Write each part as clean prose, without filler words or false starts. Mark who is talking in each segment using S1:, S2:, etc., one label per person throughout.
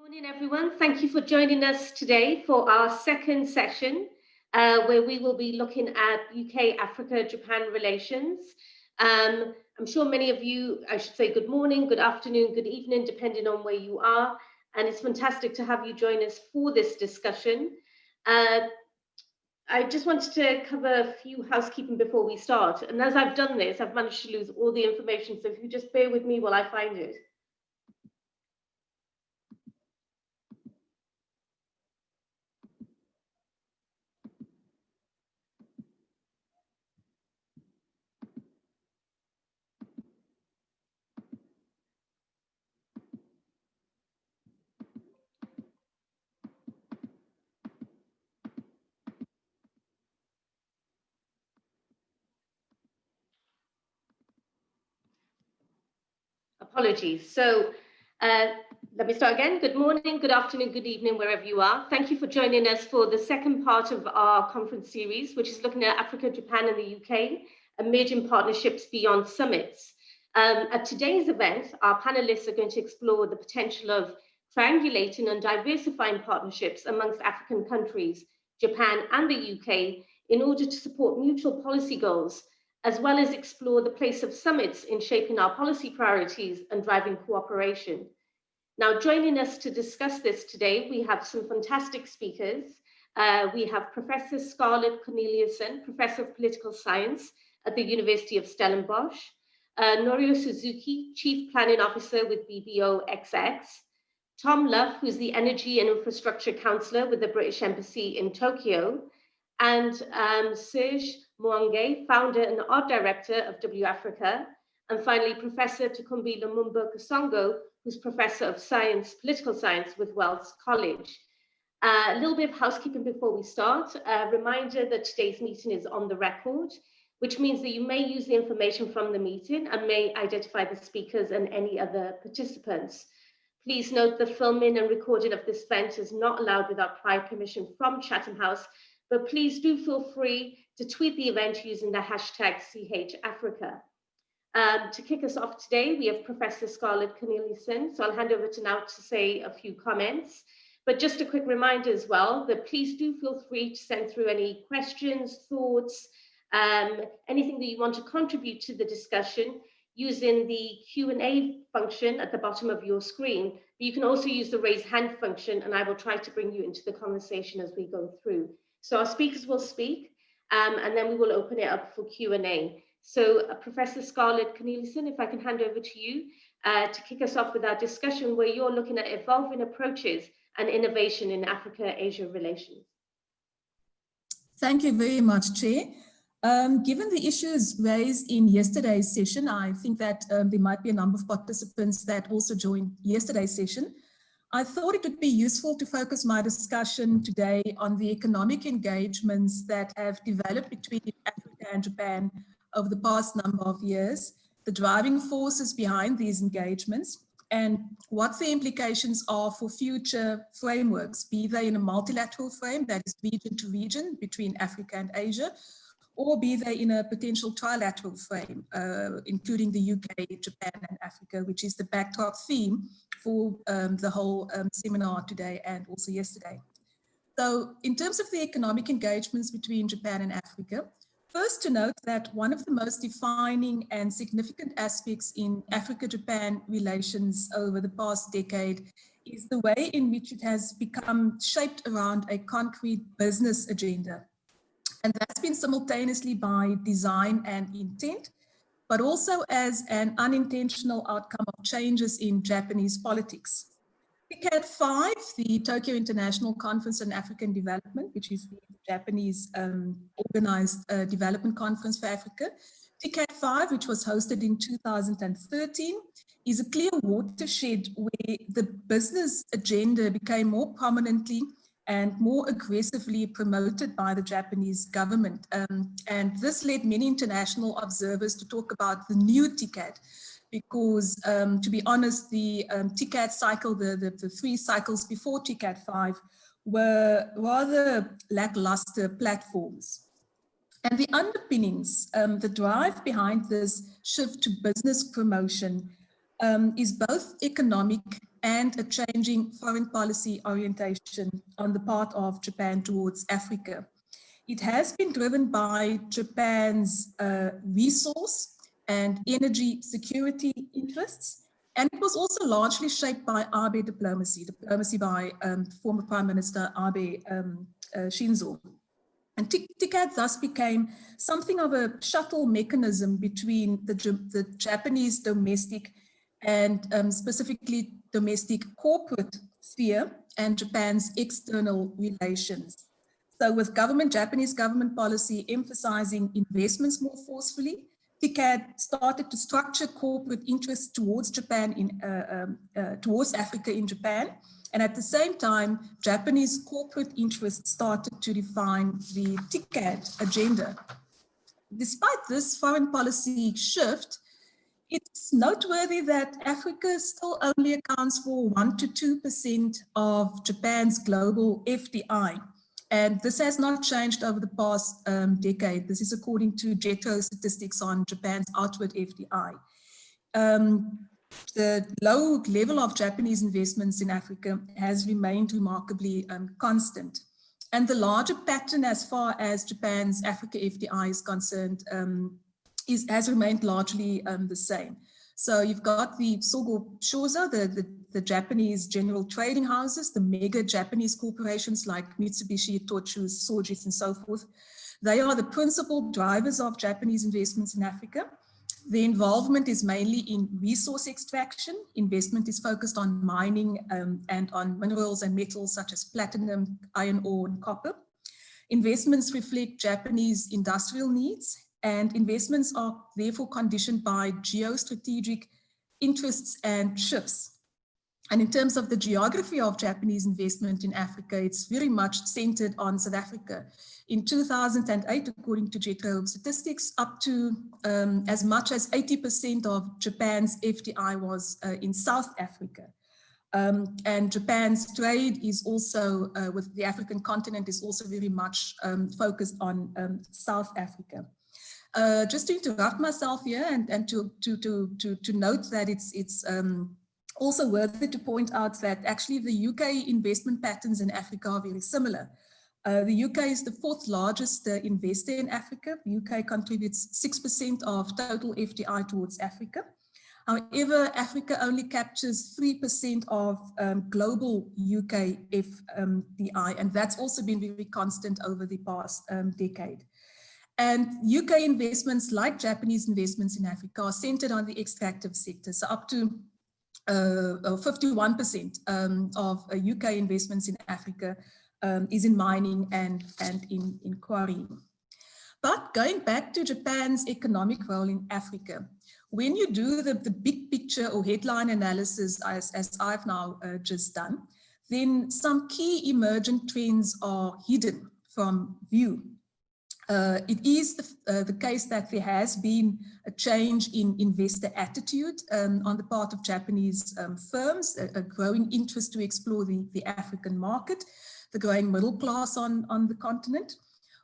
S1: Morning, everyone. Thank you for joining us today for our second session, where we will be looking at UK-Africa-Japan relations. I'm sure many of you, I should say good morning, good afternoon, good evening, depending on where you are. And it's fantastic to have you join us for this discussion. I just wanted to cover a few housekeeping before we start. And as I've done this, I've managed to lose all the information. So if you just bear with me while I find it. Apologies. So let me start again. Good morning, good afternoon, good evening, wherever you are. Thank you for joining us for the second part of our conference series, which is looking at Africa, Japan, and the UK, emerging partnerships beyond summits. At today's event, our panelists are going to explore the potential of triangulating and diversifying partnerships amongst African countries, Japan, and the UK in order to support mutual policy goals, as well as explore the place of summits in shaping our policy priorities and driving cooperation. Now, joining us to discuss this today, we have some fantastic speakers. We have Professor Scarlett Corneliusson, Professor of Political Science at the University of Stellenbosch, Norio Suzuki, Chief Planning Officer with BBO-XX, Tom Luff, who's the Energy and Infrastructure Councillor with the British Embassy in Tokyo, and Serge Mwange, founder and art director of W Africa, and finally Professor Tukumbi Lumumba Kasongo, who's Professor of Science, Political Science with Wells College. A little bit of housekeeping before we start. A reminder that today's meeting is on the record, which means that you may use the information from the meeting and may identify the speakers and any other participants. Please note the filming and recording of this event is not allowed without prior permission from Chatham House, but please do feel free to tweet the event using the hashtag #CHAfrica. To kick us off today, we have Professor Scarlett Corneliusson, so I'll hand over to now to say a few comments. But just a quick reminder as well, that please do feel free to send through any questions, thoughts, anything that you want to contribute to the discussion using the Q&A function at the bottom of your screen. But you can also use the raise hand function, and I will try to bring you into the conversation as we go through. So our speakers will speak, and then we will open it up for Q&A. So Professor Scarlett Corneliusson, if I can hand over to you to kick us off with our discussion where you're looking at evolving approaches and innovation in Africa-Asia relations.
S2: Thank you very much, Chair. Given the issues raised in yesterday's session, I think that there might be a number of participants that also joined yesterday's session. I thought it would be useful to focus my discussion today on the economic engagements that have developed between Africa and Japan over the past number of years, the driving forces behind these engagements, and what the implications are for future frameworks, be they in a multilateral frame, that is region to region between Africa and Asia, or be they in a potential trilateral frame, including the UK, Japan, and Africa, which is the backdrop theme for the whole seminar today and also yesterday. So in terms of the economic engagements between Japan and Africa, first to note that one of the most defining and significant aspects in Africa-Japan relations over the past decade is the way in which it has become shaped around a concrete business agenda. And that's been simultaneously by design and intent, but also as an unintentional outcome of changes in Japanese politics. TICAD V, the Tokyo International Conference on African Development, which is the Japanese organized development conference for Africa, TICAD V, which was hosted in 2013, is a clear watershed where the business agenda became more prominently and more aggressively promoted by the Japanese government. And this led many international observers to talk about the new TICAD, because to be honest, the TICAD cycle, the 3 cycles before TICAD V were rather lackluster platforms. And the underpinnings, the drive behind this shift to business promotion is both economic and a changing foreign policy orientation on the part of Japan towards Africa. It has been driven by Japan's resource and energy security interests, and it was also largely shaped by Abe diplomacy by former Prime Minister Abe Shinzo. And TICAD thus became something of a shuttle mechanism between the Japanese domestic and specifically domestic corporate sphere and Japan's external relations. So with Japanese government policy emphasizing investments more forcefully, TICAD started to structure corporate interests towards towards Africa in Japan. And at the same time, Japanese corporate interests started to define the TICAD agenda. Despite this foreign policy shift, it's noteworthy that Africa still only accounts for 1 to 2% of Japan's global FDI. And this has not changed over the past decade. This is according to JETRO statistics on Japan's outward FDI. The low level of Japanese investments in Africa has remained remarkably constant. And the larger pattern as far as Japan's Africa FDI is concerned has remained largely the same. So you've got the Sogo Shozo, the Japanese general trading houses, the mega Japanese corporations like Mitsubishi, Itochu, Sojitz, and so forth. They are the principal drivers of Japanese investments in Africa. The involvement is mainly in resource extraction. Investment is focused on mining and on minerals and metals such as platinum, iron ore, and copper. Investments reflect Japanese industrial needs, and investments are therefore conditioned by geostrategic interests and shifts. And in terms of the geography of Japanese investment in Africa, it's very much centered on South Africa. In 2008, according to JETRO statistics, up to as much as 80% of Japan's FDI was in South Africa. And Japan's trade is also, with the African continent, is also very much focused on South Africa. Just to interrupt myself here and to note that it's also worthy to point out that actually the UK investment patterns in Africa are very similar. The UK is the fourth largest investor in Africa. The UK contributes 6% of total FDI towards Africa. However, Africa only captures 3% of global UK FDI, and that's also been very constant over the past decade. And UK investments, like Japanese investments in Africa, are centered on the extractive sector. So up to 51% of UK investments in Africa is in mining and in quarrying. But going back to Japan's economic role in Africa, when you do the big picture or headline analysis, as I've now just done, then some key emergent trends are hidden from view. It is the case that there has been a change in investor attitude on the part of Japanese firms, a growing interest to explore the African market, the growing middle class on the continent.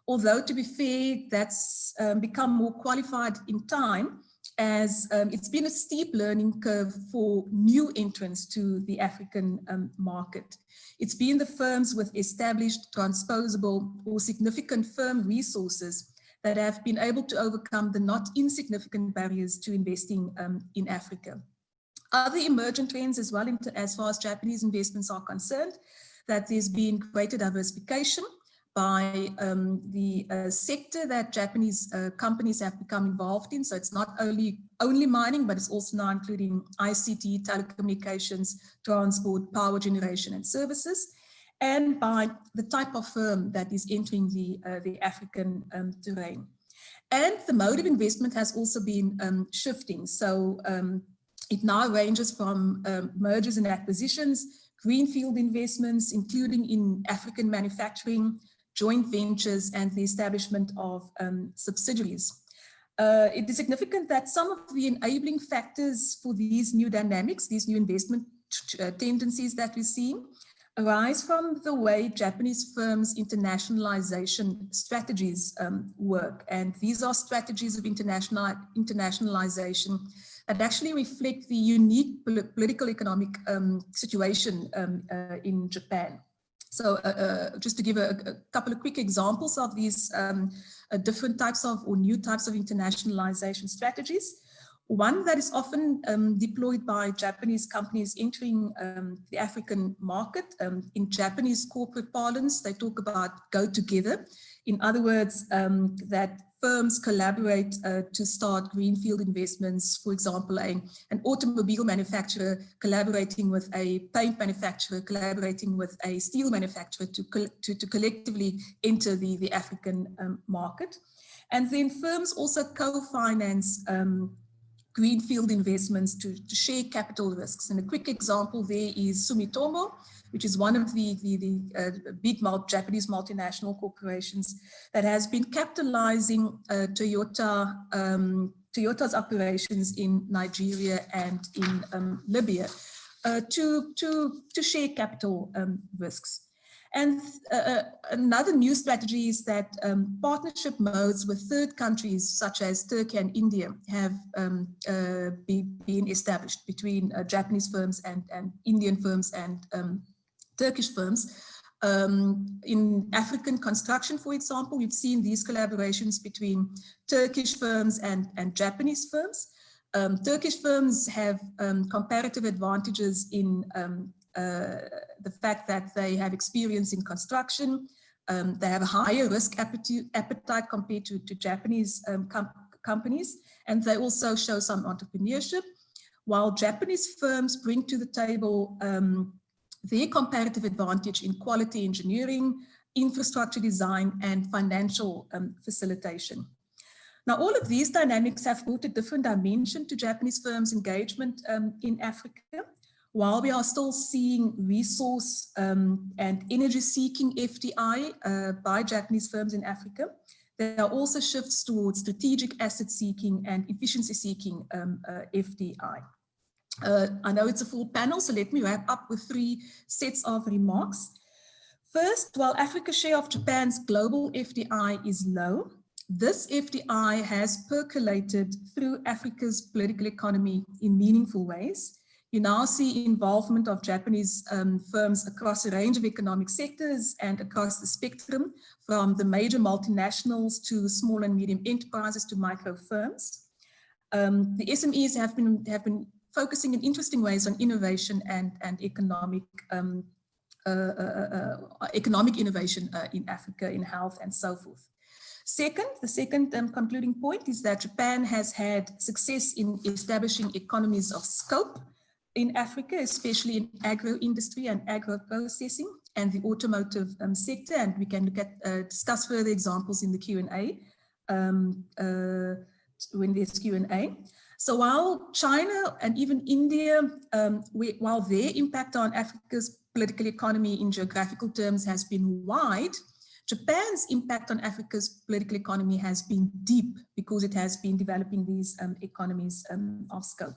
S2: Although, to be fair, that's become more qualified in time, as it's been a steep learning curve for new entrants to the African market. It's been the firms with established, transposable, or significant firm resources that have been able to overcome the not insignificant barriers to investing in Africa. Other emergent trends as well, as far as Japanese investments are concerned, that there's been greater diversification by the sector that Japanese companies have become involved in. So it's not only mining, but it's also now including ICT, telecommunications, transport, power generation, and services, and by the type of firm that is entering the African terrain. And the mode of investment has also been shifting. So it now ranges from mergers and acquisitions, greenfield investments, including in African manufacturing, joint ventures, and the establishment of subsidiaries. It is significant that some of the enabling factors for these new dynamics, these new investment tendencies that we're seeing, arise from the way Japanese firms' internationalization strategies work. And these are strategies of internationalization that actually reflect the unique political economic situation in Japan. So just to give a couple of quick examples of these different types of or new types of internationalization strategies. One that is often deployed by Japanese companies entering the African market. In Japanese corporate parlance, they talk about go together. In other words, that firms collaborate to start greenfield investments. For example, an automobile manufacturer collaborating with a paint manufacturer, collaborating with a steel manufacturer to collectively enter the African market. And then firms also co-finance greenfield investments to share capital risks. And a quick example there is Sumitomo, which is one of the big Japanese multinational corporations that has been capitalizing Toyota's operations in Nigeria and in Libya to share capital risks. And another new strategy is that partnership modes with third countries such as Turkey and India have been established between Japanese firms and Indian firms and Turkish firms. In African construction, for example, we've seen these collaborations between Turkish firms and Japanese firms. Turkish firms have comparative advantages in the fact that they have experience in construction, they have a higher risk appetite compared to Japanese companies, and they also show some entrepreneurship, while Japanese firms bring to the table their comparative advantage in quality engineering, infrastructure design, and financial facilitation. Now, all of these dynamics have brought a different dimension to Japanese firms' engagement in Africa. While we are still seeing resource and energy-seeking FDI by Japanese firms in Africa, there are also shifts towards strategic asset-seeking and efficiency-seeking FDI. I know it's a full panel, so let me wrap up with 3 sets of remarks. First, while Africa's share of Japan's global FDI is low, this FDI has percolated through Africa's political economy in meaningful ways. You now see involvement of Japanese firms across a range of economic sectors and across the spectrum, from the major multinationals to small and medium enterprises to micro firms. The SMEs have been focusing in interesting ways on innovation and economic innovation in Africa, in health and so forth. The second concluding point is that Japan has had success in establishing economies of scope in Africa, especially in agro-industry and agro-processing and the automotive sector, and we can look at discuss further examples in the Q&A when there's Q&A. So while China and even India, while their impact on Africa's political economy in geographical terms has been wide, Japan's impact on Africa's political economy has been deep because it has been developing these economies of scope.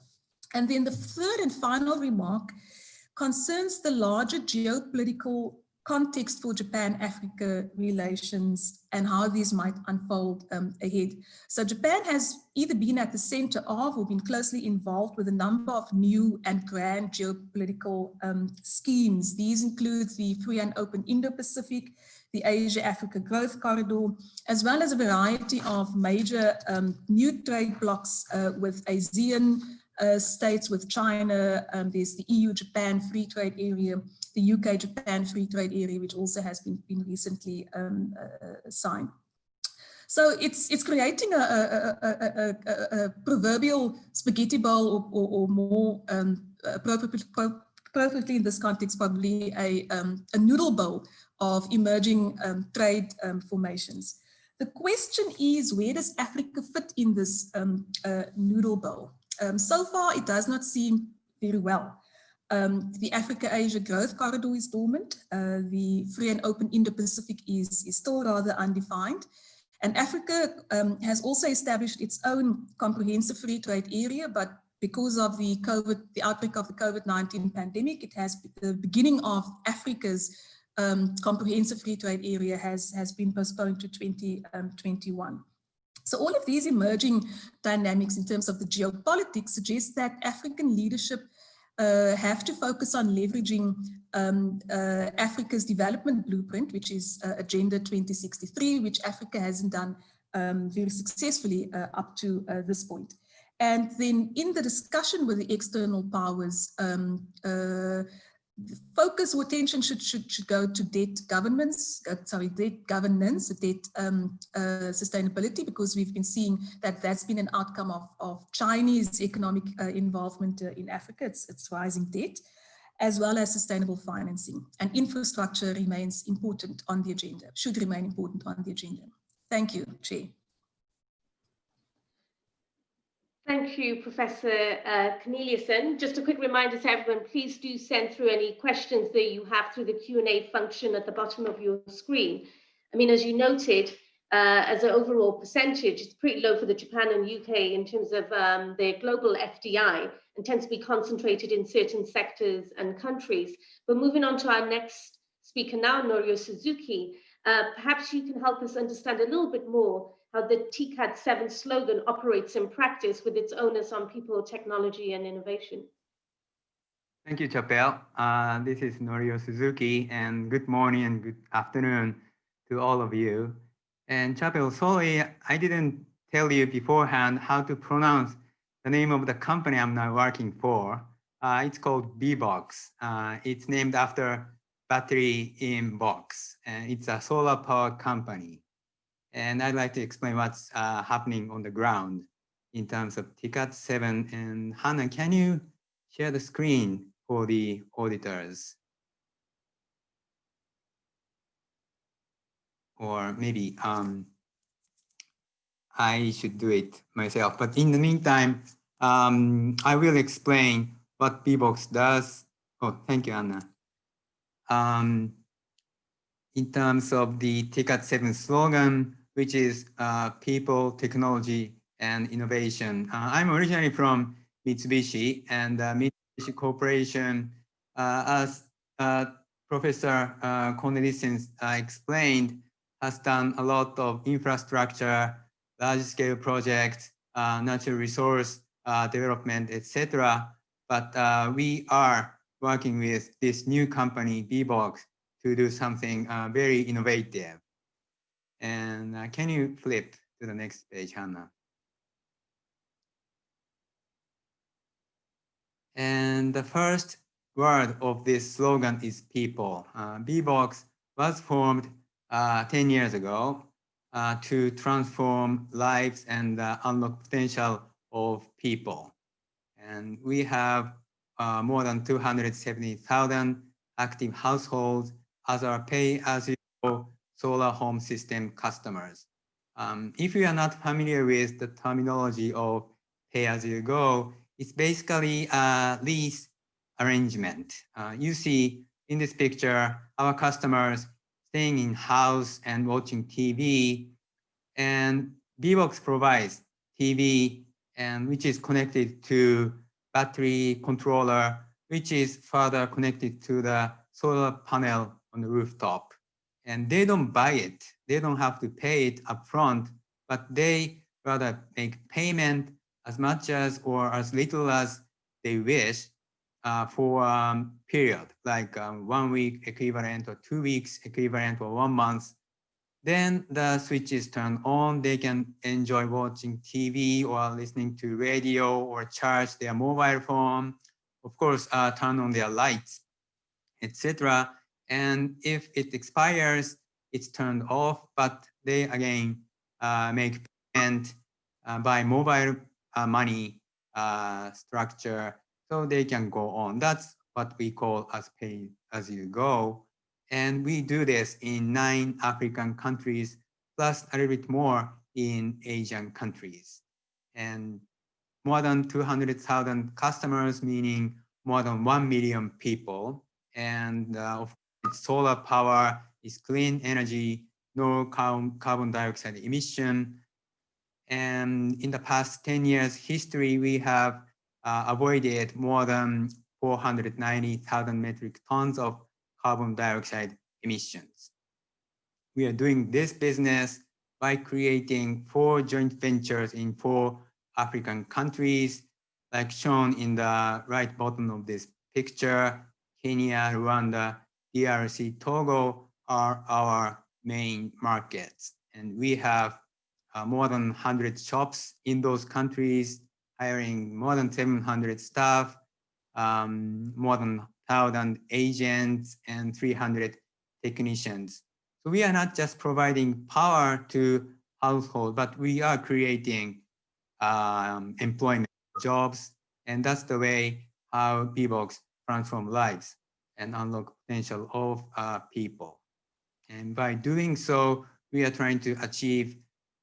S2: And then the third and final remark concerns the larger geopolitical context for Japan-Africa relations and how these might unfold ahead. So Japan has either been at the center of or been closely involved with a number of new and grand geopolitical schemes. These include the free and open Indo-Pacific, the Asia-Africa Growth Corridor, as well as a variety of major new trade blocs with ASEAN states, with China. There's the EU-Japan Free Trade Area, the UK-Japan Free Trade Area, which also has been recently signed. So it's creating a proverbial spaghetti bowl, or more appropriately in this context, probably a noodle bowl of emerging trade formations. The question is, where does Africa fit in this noodle bowl? So far, it does not seem very well. The Africa-Asia Growth Corridor is dormant. The free and open Indo-Pacific is still rather undefined. And Africa has also established its own comprehensive free trade area, but because of the outbreak of the COVID-19 pandemic, the beginning of Africa's comprehensive free trade area has been postponed to 2021. So all of these emerging dynamics in terms of the geopolitics suggest that African leadership have to focus on leveraging Africa's development blueprint, which is Agenda 2063, which Africa hasn't done very successfully up to this point. And then in the discussion with the external powers, the focus or attention should go to debt governance, debt sustainability, because we've been seeing that that's been an outcome of Chinese economic involvement in Africa. It's rising debt, as well as sustainable financing. And infrastructure remains important on the agenda, should remain important on the agenda. Thank you, Chair.
S1: Thank you, Professor Corneliussen. Just a quick reminder to everyone, please do send through any questions that you have through the Q&A function at the bottom of your screen. I mean, as you noted, as an overall percentage, it's pretty low for the Japan and UK in terms of their global FDI, and tends to be concentrated in certain sectors and countries. But moving on to our next speaker now, Norio Suzuki, perhaps you can help us understand a little bit more how the TICAD VII slogan operates in practice with its onus on people, technology, and innovation.
S3: Thank you, Chapel. This is Norio Suzuki, and good morning and good afternoon to all of you. And Chapel, sorry, I didn't tell you beforehand how to pronounce the name of the company I'm now working for. It's called B-Box. It's named after battery in box, and it's a solar power company. And I'd like to explain what's happening on the ground in terms of TICAD VII. And Hannah, can you share the screen for the auditors? Or maybe I should do it myself. But in the meantime, I will explain what B-Box does. Oh, thank you, Anna. In terms of the TICAD VII slogan, which is people, technology, and innovation. I'm originally from Mitsubishi, and Mitsubishi Corporation, as Professor Corneliussen explained, has done a lot of infrastructure, large-scale projects, natural resource development, etc. But we are working with this new company, B-Box, to do something very innovative. And can you flip to the next page, Hannah? And the first word of this slogan is people. B-Box was formed 10 years ago to transform lives and unlock potential of people. And we have more than 270,000 active households as our pay-as-you-go solar home system customers. If you are not familiar with the terminology of pay-as-you-go, it's basically a lease arrangement. You see in this picture, our customers staying in house and watching TV, and B-Box provides TV, and which is connected to battery controller, which is further connected to the solar panel on the rooftop. And they don't buy it. They don't have to pay it upfront, but they rather make payment as much as or as little as they wish for a period, like 1 week equivalent or 2 weeks equivalent or 1 month. Then the switch is turned on. They can enjoy watching TV or listening to radio or charge their mobile phone. Of course, turn on their lights, etc. And if it expires, it's turned off, but they again make payment by mobile money structure, so they can go on. That's what we call as pay as you go. And we do this in 9 African countries, plus a little bit more in Asian countries. And more than 200,000 customers, meaning more than 1 million people. And of course, solar power is clean energy, no carbon dioxide emission. And in the past 10 years history, we have avoided more than 490,000 metric tons of carbon dioxide emissions. We are doing this business by creating 4 joint ventures in 4 African countries, like shown in the right bottom of this picture. Kenya, Rwanda, DRC, Togo are our main markets. And we have more than 100 shops in those countries, hiring more than 700 staff, more than 1,000 agents, and 300 technicians. So we are not just providing power to households, but we are creating employment jobs. And that's the way how BBOX transform lives and unlock potential of people. And by doing so, we are trying to achieve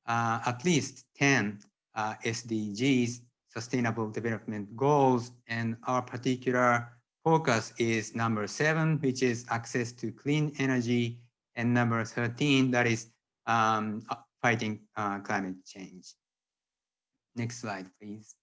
S3: at least 10 SDGs, Sustainable Development Goals. And our particular focus is number 7, which is access to clean energy, and number 13, that is fighting climate change. Next slide, please.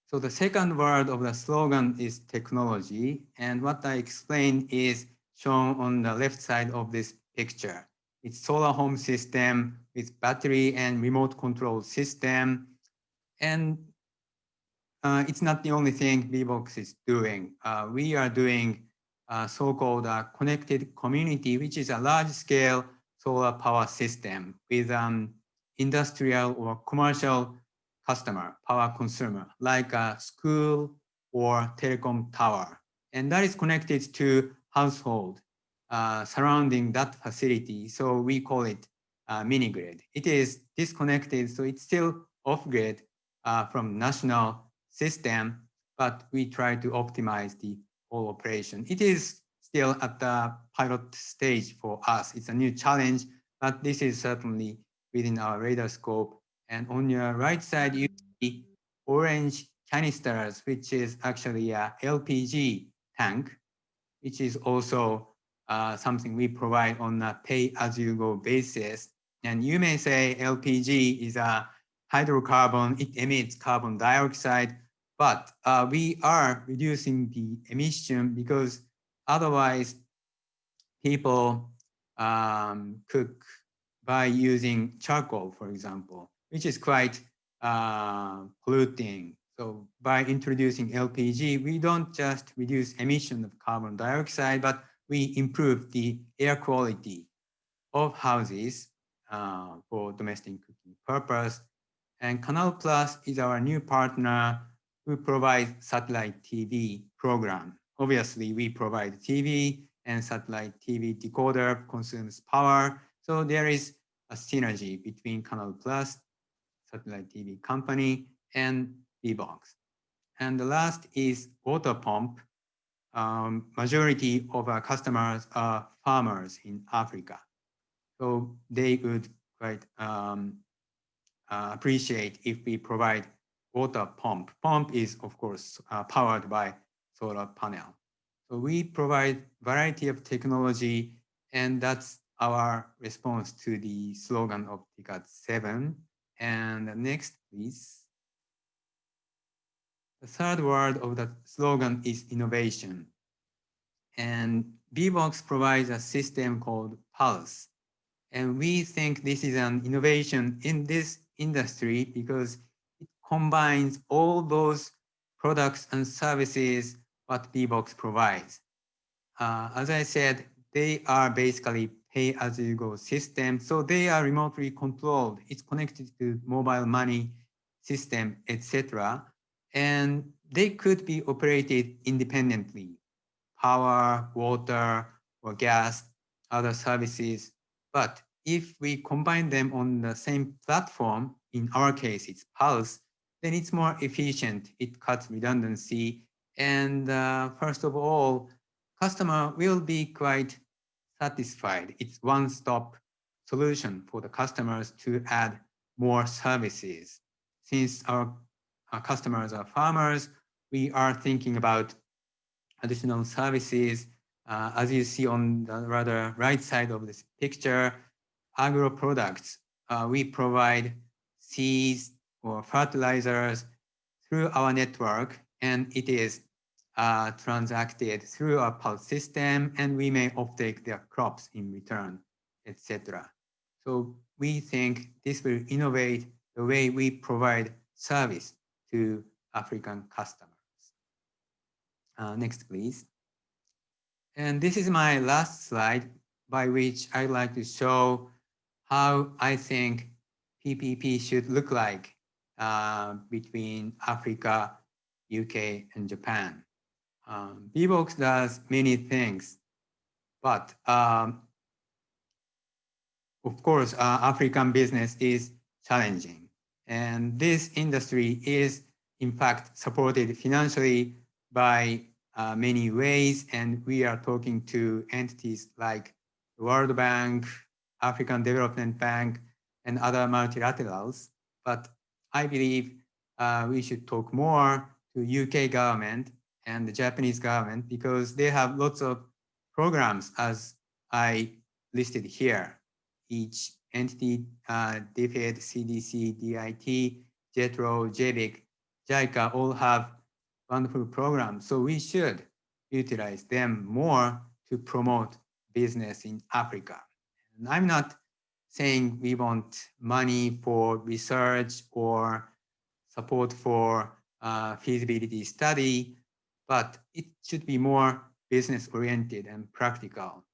S3: So the second word of the slogan is technology. And what I explained is shown on the left side of this picture. It's solar home system with battery and remote control system. And it's not the only thing BBOX is doing. We are doing so-called connected community, which is a large-scale solar power system with industrial or commercial customer, power consumer, like a school or telecom tower. And that is connected to household surrounding that facility. So we call it mini grid. It is disconnected, so it's still off grid from national system, but we try to optimize the whole operation. It is still at the pilot stage for us. It's a new challenge, but this is certainly within our radar scope. And on your right side, you see orange canisters, which is actually a LPG tank, which is also something we provide on a pay-as-you-go basis. And you may say LPG is a hydrocarbon, it emits carbon dioxide, but we are reducing the emission because otherwise people cook by using charcoal, for example, which is quite polluting. So by introducing LPG, we don't just reduce emission of carbon dioxide, but we improve the air quality of houses for domestic cooking purpose. And Connell Plus is our new partner who provides satellite TV program. Obviously, we provide TV, and satellite TV decoder consumes power. So there is a synergy between Connell Plus, satellite TV company, and BBOX. And the last is water pump. Majority of our customers are farmers in Africa. So they would quite appreciate if we provide water pump. Pump is, of course, powered by solar panel. So we provide variety of technology, and that's our response to the slogan of TICAD VII. And next, please. The third word of the slogan is innovation. And BBOX provides a system called Pulse. And we think this is an innovation in this industry because it combines all those products and services what BBOX provides. As I said, they are basically pay-as-you-go system. So they are remotely controlled. It's connected to mobile money system, etc. And they could be operated independently. Power, water, or gas, other services. But if we combine them on the same platform, in our case, it's Pulse, then it's more efficient. It cuts redundancy. And first of all, customer will be quite satisfied. It's one-stop solution for the customers to add more services. Since our customers are farmers, we are thinking about additional services. As you see on the rather right side of this picture, agro products. We provide seeds or fertilizers, through our network, and it is transacted through our pulse system, and we may offtake their crops in return, etc. So we think this will innovate the way we provide service to African customers. Next, please. And this is my last slide, by which I'd like to show how I think PPP should look like between Africa, UK, and Japan. BBOX does many things, but of course, African business is challenging. And this industry is, in fact, supported financially by many ways. And we are talking to entities like the World Bank, African Development Bank, and other multilaterals. But I believe we should talk more to UK government and the Japanese government, because they have lots of programs as I listed here. Each entity, DFID, CDC, DIT, JETRO, JBIC, JICA all have wonderful programs. So we should utilize them more to promote business in Africa. And I'm not saying we want money for research or support for feasibility study, but it should be more business oriented and practical.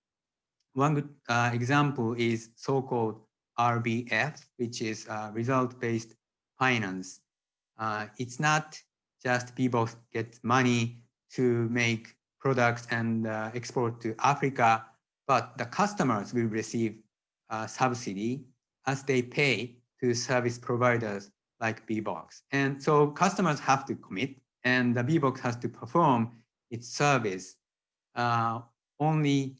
S3: One good example is so-called RBF, which is result-based finance. It's not just people get money to make products and export to Africa, but the customers will receive subsidy as they pay to service providers like BBOX. And so customers have to commit, and the BBOX has to perform its service. Only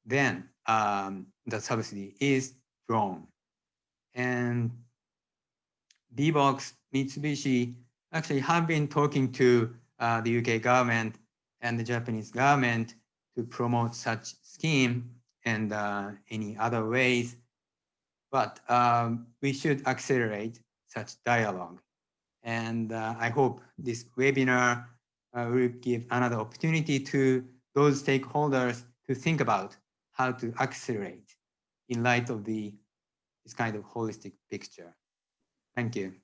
S3: then the subsidy is drawn. And BBOX, Mitsubishi actually have been talking to the UK government and the Japanese government to promote such scheme and any other ways. But we should accelerate such dialogue. And I hope this webinar will give another opportunity to those stakeholders to think about how to accelerate in light of this kind of holistic picture. Thank you.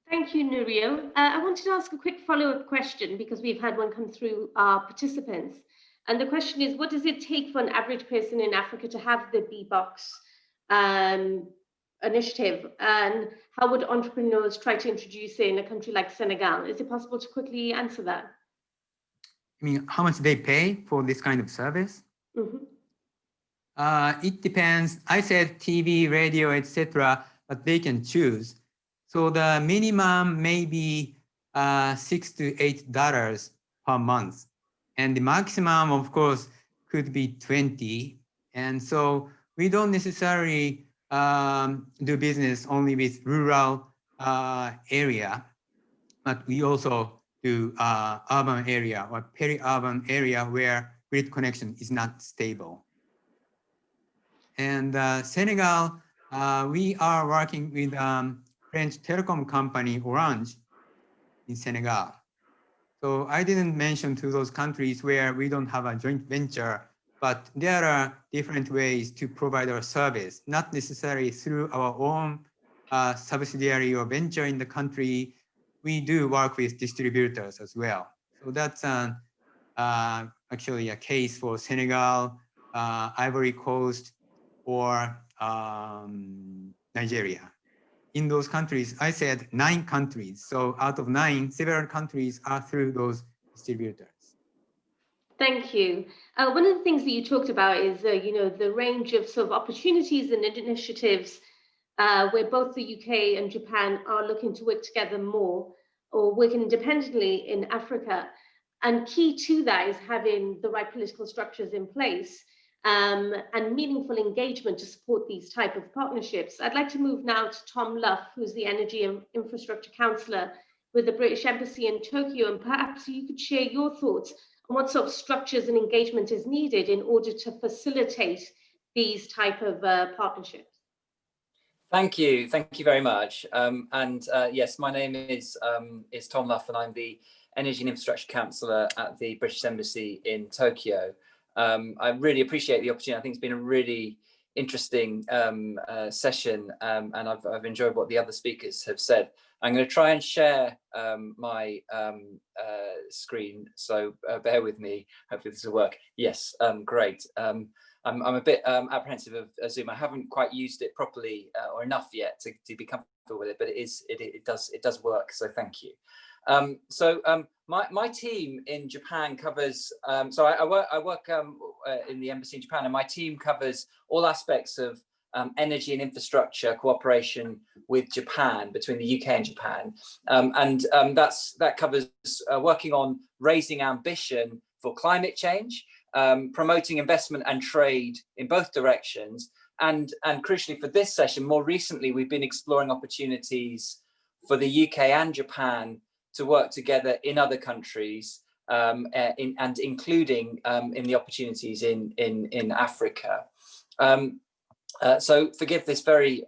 S1: Thank you, Nurio. I wanted to ask a quick follow-up question, because we've had one come through our participants. And the question is, what does it take for an average person in Africa to have the BBOX initiative? And how would entrepreneurs try to introduce it in a country like Senegal? Is it possible to quickly answer that?
S3: I mean, how much they pay for this kind of service? Mm-hmm. It depends. I said TV, radio, etc., but they can choose. So the minimum may be $6 to $8 per month. And the maximum, of course, could be 20. And so we don't necessarily do business only with rural area, but we also do urban area or peri-urban area where grid connection is not stable. And Senegal, we are working with French telecom company Orange in Senegal. So I didn't mention to those countries where we don't have a joint venture, but there are different ways to provide our service, not necessarily through our own subsidiary or venture in the country. We do work with distributors as well. So that's actually a case for Senegal, Ivory Coast, or Nigeria. In those countries, I said 9 countries. So out of 9, several countries are through those distributors.
S1: Thank you. One of the things that you talked about is, the range of sort of opportunities and initiatives where both the UK and Japan are looking to work together more or working independently in Africa. And key to that is having the right political structures in place and meaningful engagement to support these type of partnerships. I'd like to move now to Tom Luff, who's the Energy and Infrastructure Councillor with the British Embassy in Tokyo, and perhaps you could share your thoughts on what sort of structures and engagement is needed in order to facilitate these type of partnerships.
S4: Thank you very much. Yes, my name is Tom Luff, and I'm the Energy and Infrastructure Councillor at the British Embassy in Tokyo. I really appreciate the opportunity. I think it's been a really interesting session, and I've enjoyed what the other speakers have said. I'm going to try and share my screen, so bear with me. Hopefully this will work. Yes, great. I'm a bit apprehensive of Zoom. I haven't quite used it properly or enough yet to be comfortable with it, but it does work. So thank you. My team in Japan covers. I work in the embassy in Japan, and my team covers all aspects of energy and infrastructure cooperation with Japan, between the UK and Japan, that covers working on raising ambition for climate change, promoting investment and trade in both directions, and crucially for this session, more recently we've been exploring opportunities for the UK and Japan to work together in other countries, and including in the opportunities in Africa. So forgive this very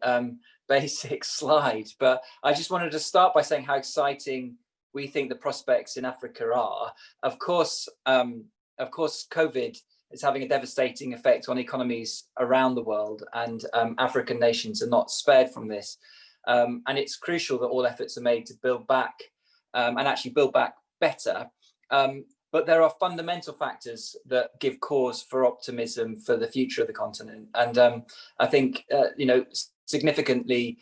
S4: basic slide, but I just wanted to start by saying how exciting we think the prospects in Africa are. Of course, COVID is having a devastating effect on economies around the world, and African nations are not spared from this. And it's crucial that all efforts are made to build back and actually build back better. But there are fundamental factors that give cause for optimism for the future of the continent. And I think, significantly,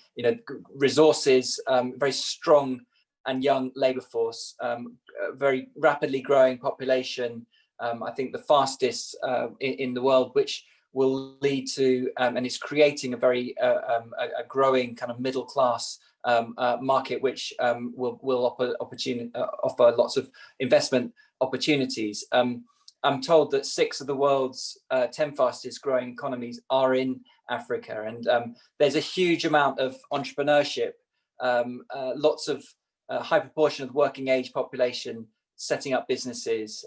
S4: resources, very strong and young labour force, very rapidly growing population, I think the fastest in the world, which will lead to and is creating a very a growing kind of middle class market, which will offer lots of investment opportunities. I'm told that 6 of the world's 10 fastest growing economies are in Africa, and there's a huge amount of entrepreneurship, lots of high proportion of working age population setting up businesses.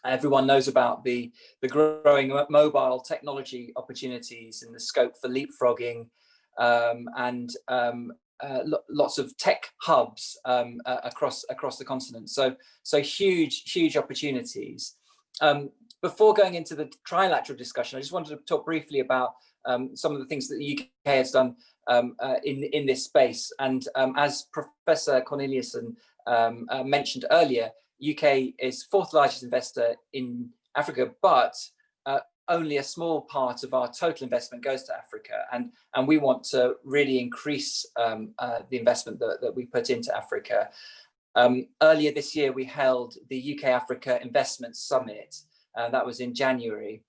S4: Everyone knows about the growing mobile technology opportunities and the scope for leapfrogging, and lots of tech hubs across the continent. So huge opportunities. Before going into the trilateral discussion, I just wanted to talk briefly about some of the things that the UK has done in this space. And as Professor Corneliussen mentioned earlier, UK is 4th largest investor in Africa, but only a small part of our total investment goes to Africa, and we want to really increase the investment that we put into Africa. Earlier this year, we held the UK Africa Investment Summit, that was in January,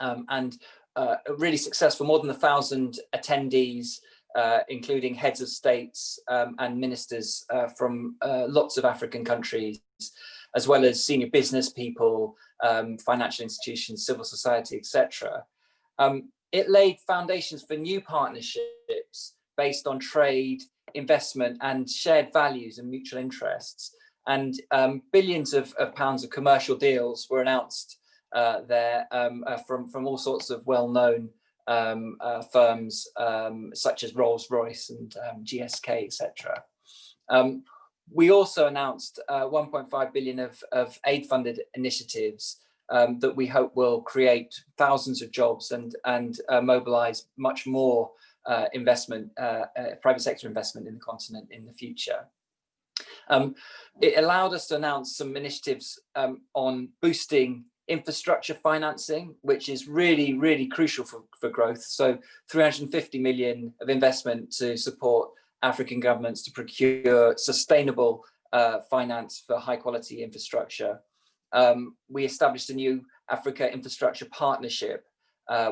S4: and really successful, more than 1,000 attendees, including heads of states and ministers from lots of African countries, as well as senior business people, financial institutions, civil society, etc. It laid foundations for new partnerships based on trade, investment, and shared values and mutual interests. And billions of pounds of commercial deals were announced there from all sorts of well-known firms such as Rolls-Royce and GSK, etc. We also announced 1.5 billion of aid-funded initiatives that we hope will create thousands of jobs and mobilize much more investment, private sector investment in the continent in the future. It allowed us to announce some initiatives on boosting infrastructure financing, which is really crucial for growth. So 350 million of investment to support African governments to procure sustainable finance for high quality infrastructure. We established a new Africa Infrastructure Partnership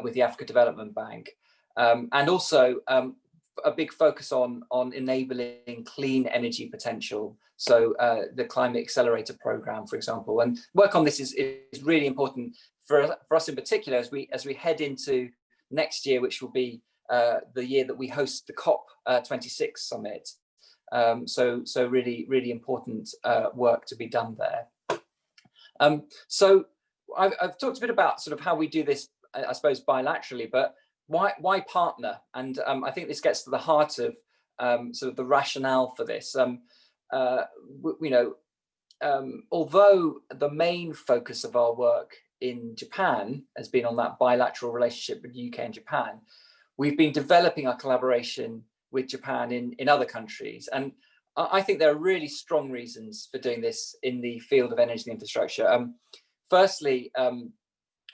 S4: with the Africa Development Bank, and also a big focus on enabling clean energy potential. So the Climate Accelerator Program, for example, and work on this is really important for us in particular as we head into next year, which will be the year that we host the COP26 summit. So really important work to be done there. So I've talked a bit about sort of how we do this, I suppose, bilaterally, but why partner? And I think this gets to the heart of sort of the rationale for this. Although the main focus of our work in Japan has been on that bilateral relationship with the UK and Japan, we've been developing our collaboration with Japan in other countries. And I think there are really strong reasons for doing this in the field of energy and infrastructure. Firstly,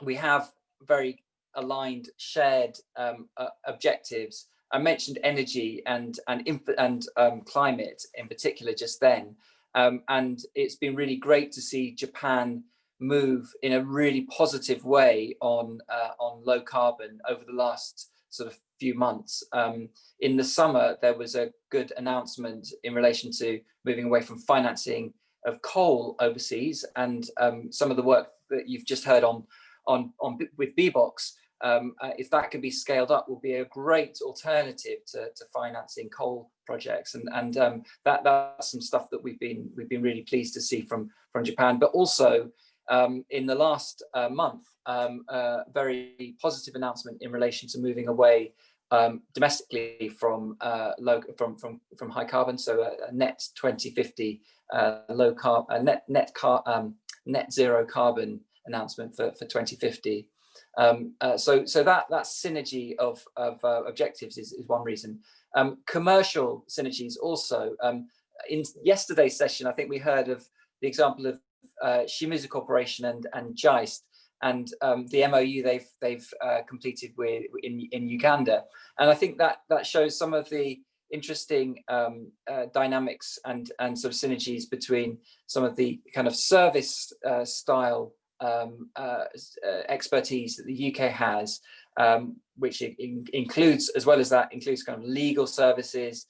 S4: we have very aligned, shared objectives. I mentioned energy and climate in particular just then. And it's been really great to see Japan move in a really positive way on low carbon over the last sort of few months. In the summer, there was a good announcement in relation to moving away from financing of coal overseas, and some of the work that you've just heard on with BBOX, if that can be scaled up, will be a great alternative to financing coal projects, and that's some stuff that we've been really pleased to see from Japan. But also in the last month, a very positive announcement in relation to moving away domestically from high carbon, so a net 2050 low carbon net zero carbon announcement for 2050. So that synergy of objectives is one reason. Commercial synergies also. In yesterday's session, I think we heard of the example of Shimizu Corporation and JICE, and the MOU they've completed in Uganda, and I think that shows some of the interesting dynamics and sort of synergies between some of the kind of service style expertise that the UK has, which includes, as well as that, includes kind of legal services,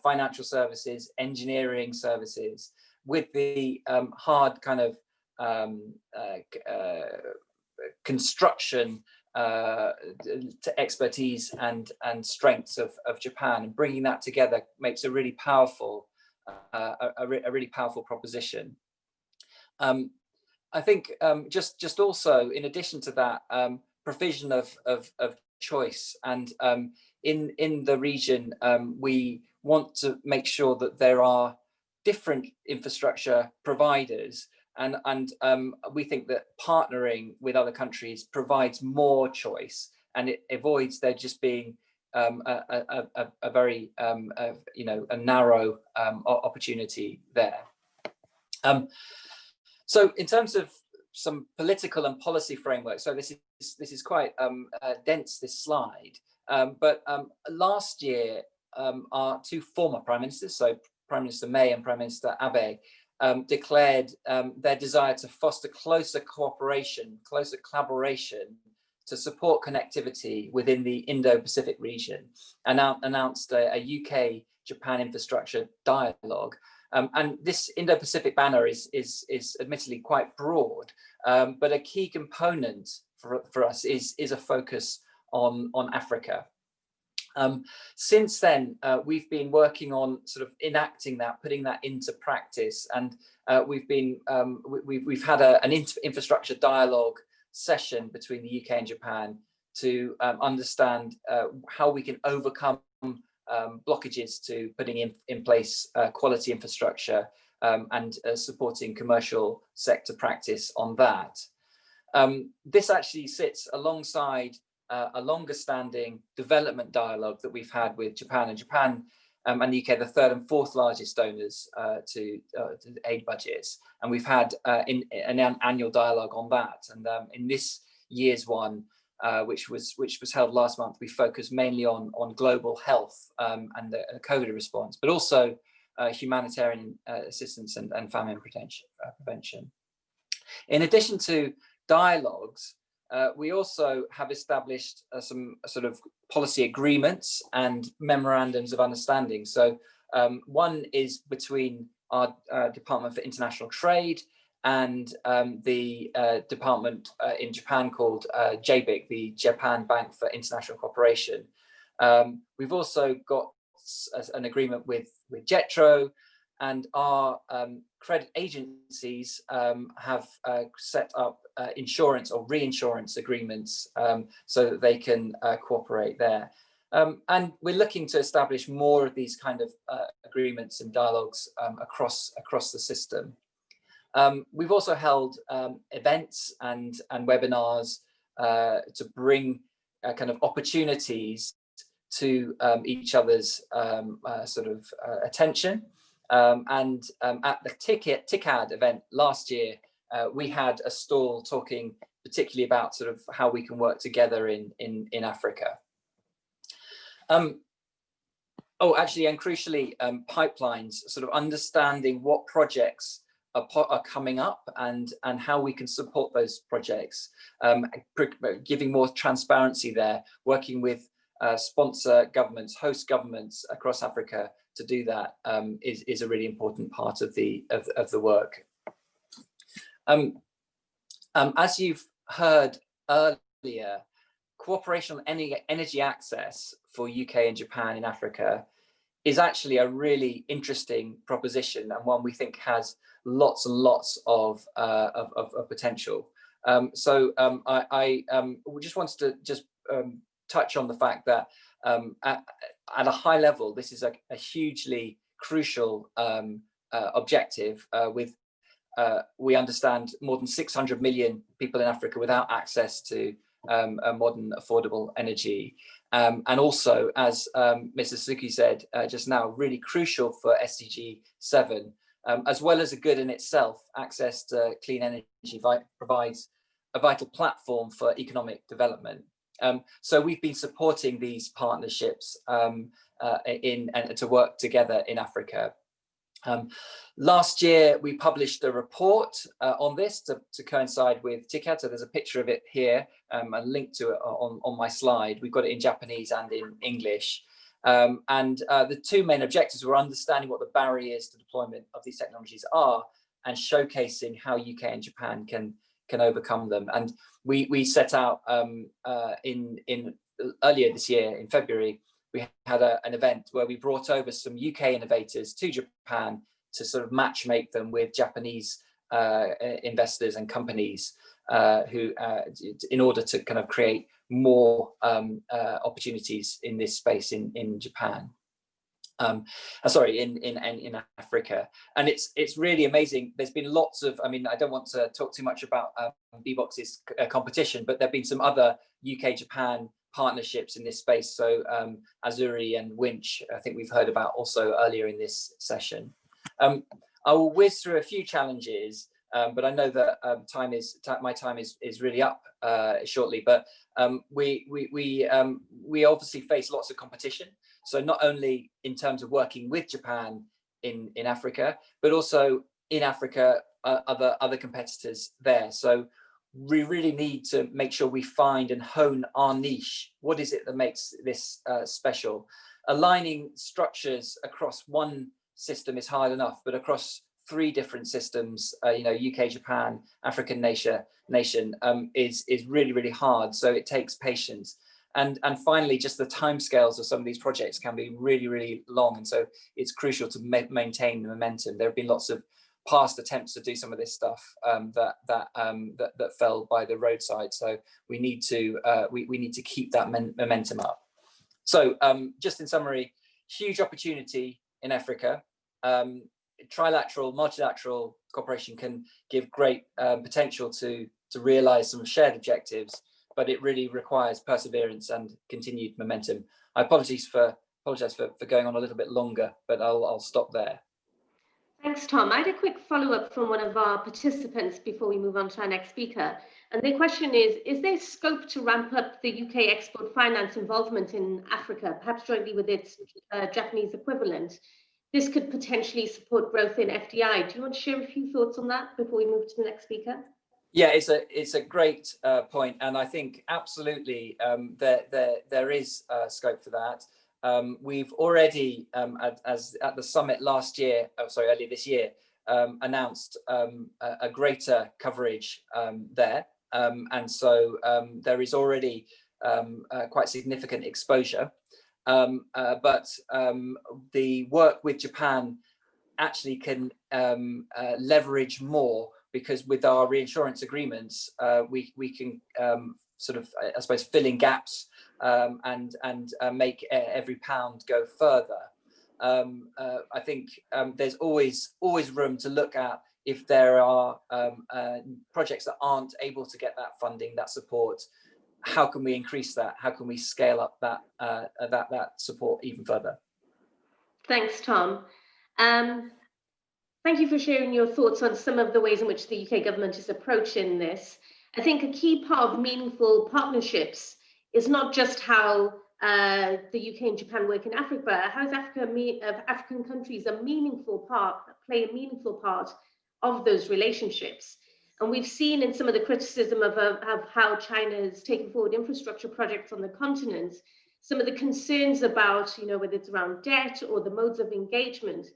S4: financial services, engineering services, with the hard kind of construction to expertise and strengths of Japan, and bringing that together makes a really powerful proposition. I think just also, in addition to that, provision of choice, and in the region, we want to make sure that there are different infrastructure providers, and we think that partnering with other countries provides more choice, and it avoids there just being a very a narrow opportunity there. So in terms of some political and policy framework, so this is quite dense, this slide, but last year our two former prime ministers, so Prime Minister May and Prime Minister Abe, declared their desire to foster closer cooperation, closer collaboration to support connectivity within the Indo-Pacific region, and announced a UK-Japan infrastructure dialogue. And this Indo-Pacific banner is admittedly quite broad, but a key component for us is a focus on Africa. Since then, we've been working on sort of enacting that, putting that into practice, and we've had an infrastructure dialogue session between the UK and Japan to understand how we can overcome blockages to putting in place quality infrastructure, and supporting commercial sector practice on that. This actually sits alongside a longer standing development dialogue that we've had with Japan, and Japan and the UK, the third and fourth largest donors to aid budgets. And we've had an annual dialogue on that. And in this year's one, which was held last month, we focused mainly on global health and the COVID response, but also humanitarian assistance and famine prevention. In addition to dialogues, we also have established some sort of policy agreements and memorandums of understanding. So one is between our Department for International Trade and the department in Japan called JBIC, the Japan Bank for International Cooperation. We've also got an agreement with JETRO, and our credit agencies have set up insurance or reinsurance agreements so that they can cooperate there. And we're looking to establish more of these kind of agreements and dialogues across the system. We've also held events and webinars to bring kind of opportunities to each other's attention. And at the TICAD event last year, we had a stall talking particularly about sort of how we can work together in Africa. Oh, actually, and crucially, pipelines, sort of understanding what projects are coming up and how we can support those projects, giving more transparency there, working with sponsor governments, host governments across Africa to do that is a really important part of the work. As you've heard earlier, cooperation on energy access for UK and Japan in Africa is actually a really interesting proposition, and one we think has lots and lots of potential. I just wanted to just touch on the fact that at a high level, this is a hugely crucial objective. We understand more than 600 million people in Africa without access to a modern, affordable energy. And also, as Mrs. Suki said just now, really crucial for SDG 7, as well as a good in itself, access to clean energy provides a vital platform for economic development. So we've been supporting these partnerships and to work together in Africa. Last year, we published a report on this to coincide with TICAD. So there's a picture of it here, a link to it on my slide. We've got it in Japanese and in English. The two main objectives were understanding what the barriers to deployment of these technologies are and showcasing how UK and Japan can overcome them. And we set out earlier this year in February. We had an event where we brought over some UK innovators to Japan to sort of match make them with Japanese investors and companies who, in order to kind of create more opportunities in this space in Japan. Sorry, in Africa. And it's really amazing. There's been lots of, I mean, I don't want to talk too much about BBOX's competition, but there've been some other UK-Japan partnerships in this space. So Azuri and Winch, I think we've heard about also earlier in this session. I will whiz through a few challenges, but I know that my time is really up shortly. But we obviously face lots of competition. So not only in terms of working with Japan in Africa, but also in Africa, other competitors there. So we really need to make sure we find and hone our niche. What is it that makes this special? Aligning structures across one system is hard enough, but across 3 different systems, UK, Japan, African nation, is really, really hard. So it takes patience. And finally, just the timescales of some of these projects can be really, really long. And so it's crucial to maintain the momentum. There have been lots of past attempts to do some of this stuff that fell by the roadside. So we need to keep that momentum up. So just in summary, huge opportunity in Africa. Trilateral, multilateral cooperation can give great potential to realize some shared objectives, but it really requires perseverance and continued momentum. I apologize for going on a little bit longer, but I'll stop there.
S1: Thanks, Tom. I had a quick follow-up from one of our participants before we move on to our next speaker. And the question is there scope to ramp up the UK export finance involvement in Africa, perhaps jointly with its Japanese equivalent? This could potentially support growth in FDI. Do you want to share a few thoughts on that before we move to the next speaker?
S4: Yeah, it's a great point, and I think absolutely there is scope for that. We've already, at the summit earlier this year, announced a greater coverage there, and so there is already quite significant exposure. But the work with Japan actually can leverage more, because with our reinsurance agreements, we can sort of, I suppose, fill in gaps and make every pound go further. I think there's always room to look at if there are projects that aren't able to get that funding, that support. How can we increase that? How can we scale up that that support even further?
S1: Thanks, Tom. Thank you for sharing your thoughts on some of the ways in which the UK government is approaching this. I think a key part of meaningful partnerships is not just how the UK and Japan work in Africa, but how African countries play a meaningful part of those relationships. And we've seen in some of the criticism of how China has taken forward infrastructure projects on the continent, some of the concerns about, whether it's around debt or the modes of engagement.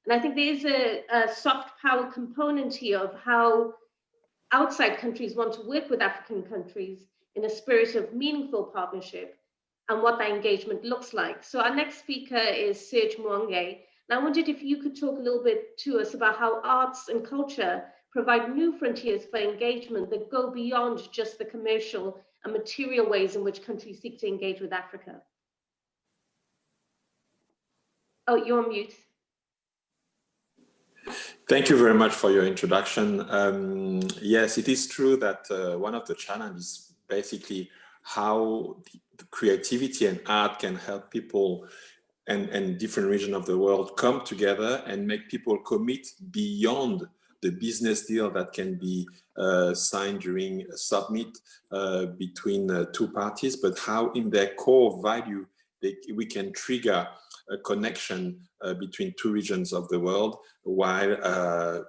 S1: And I think there's a soft power component here of how outside countries want to work with African countries in a spirit of meaningful partnership and what that engagement looks like. So our next speaker is Serge Mwange. And I wondered if you could talk a little bit to us about how arts and culture provide new frontiers for engagement that go beyond just the commercial and material ways in which countries seek to engage with Africa. Oh, you're on mute.
S5: Thank you very much for your introduction. Yes, it is true that one of the challenges basically how the creativity and art can help people and different regions of the world come together and make people commit beyond the business deal that can be signed during a summit between two parties, but how in their core value we can trigger a connection between two regions of the world, while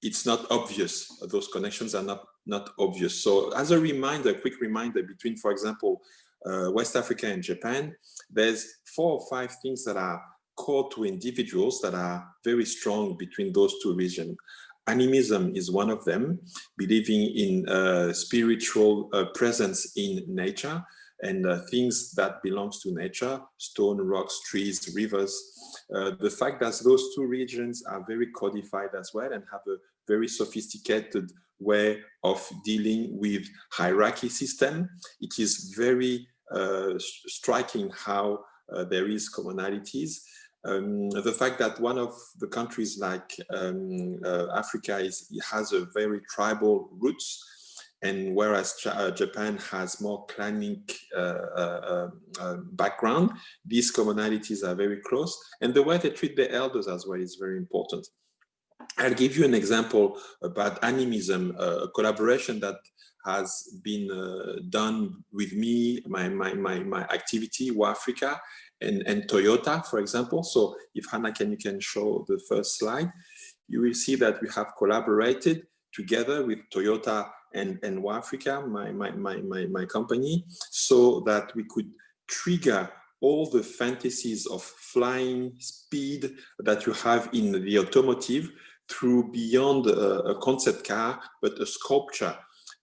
S5: it's not obvious. Those connections are not obvious. So as a reminder, a quick reminder between, for example, West Africa and Japan, there's 4 or 5 things that are core to individuals that are very strong between those two regions. Animism is one of them, believing in spiritual presence in nature and things that belongs to nature, stone, rocks, trees, rivers. The fact that those two regions are very codified as well and have a very sophisticated way of dealing with hierarchy system. It is very striking how there is commonalities. The fact that one of the countries like Africa has a very tribal roots, and whereas Japan has more clanic background, these commonalities are very close, and the way they treat their elders as well is very important. I'll give you an example about animism, a collaboration that has been done with me, my activity, Afrika, and Toyota, for example. So if Hannah, you can show the first slide, you will see that we have collaborated together with Toyota and Afrika, my company, so that we could trigger all the fantasies of flying speed that you have in the automotive through beyond a concept car, but a sculpture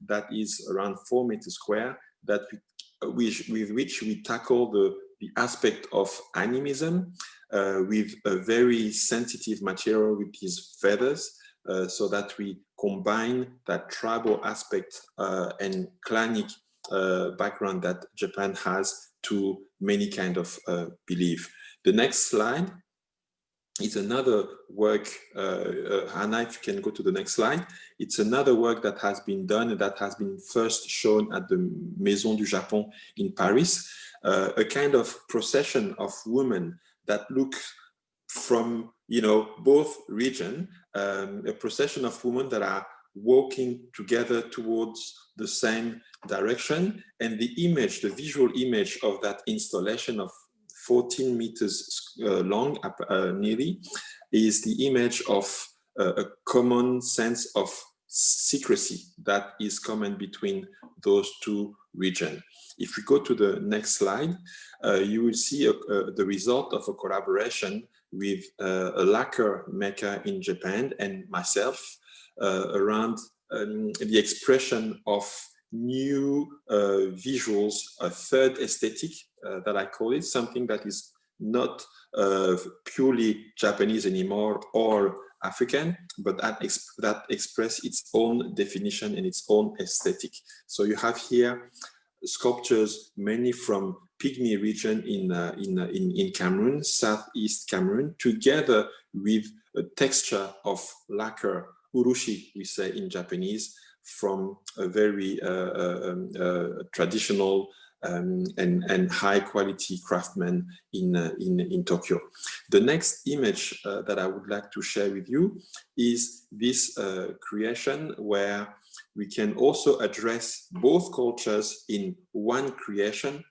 S5: that is around 4 meters square, that with which we tackle the aspect of animism with a very sensitive material with these feathers, so that we combine that tribal aspect and clanic background that Japan has to many kind of belief. The next slide is another work, Hannah, if you can go to the next slide. It's another work that has been done and that has been first shown at the Maison du Japon in Paris, a kind of procession of women that look from both regions, a procession of women that are walking together towards the same direction, and the image, the visual image of that installation of 14 meters long, nearly, is the image of a common sense of secrecy that is common between those two regions. If we go to the next slide, you will see the result of a collaboration with a lacquer maker in Japan and myself around the expression of new visuals, a third aesthetic that I call it, something that is not purely Japanese anymore or African, but that express its own definition and its own aesthetic. So you have here sculptures mainly from Pygmy region in Cameroon, Southeast Cameroon, together with a texture of lacquer, urushi, we say in Japanese, from a very traditional and high quality craftsmen in Tokyo. The next image that I would like to share with you is this creation where we can also address both cultures in one creation.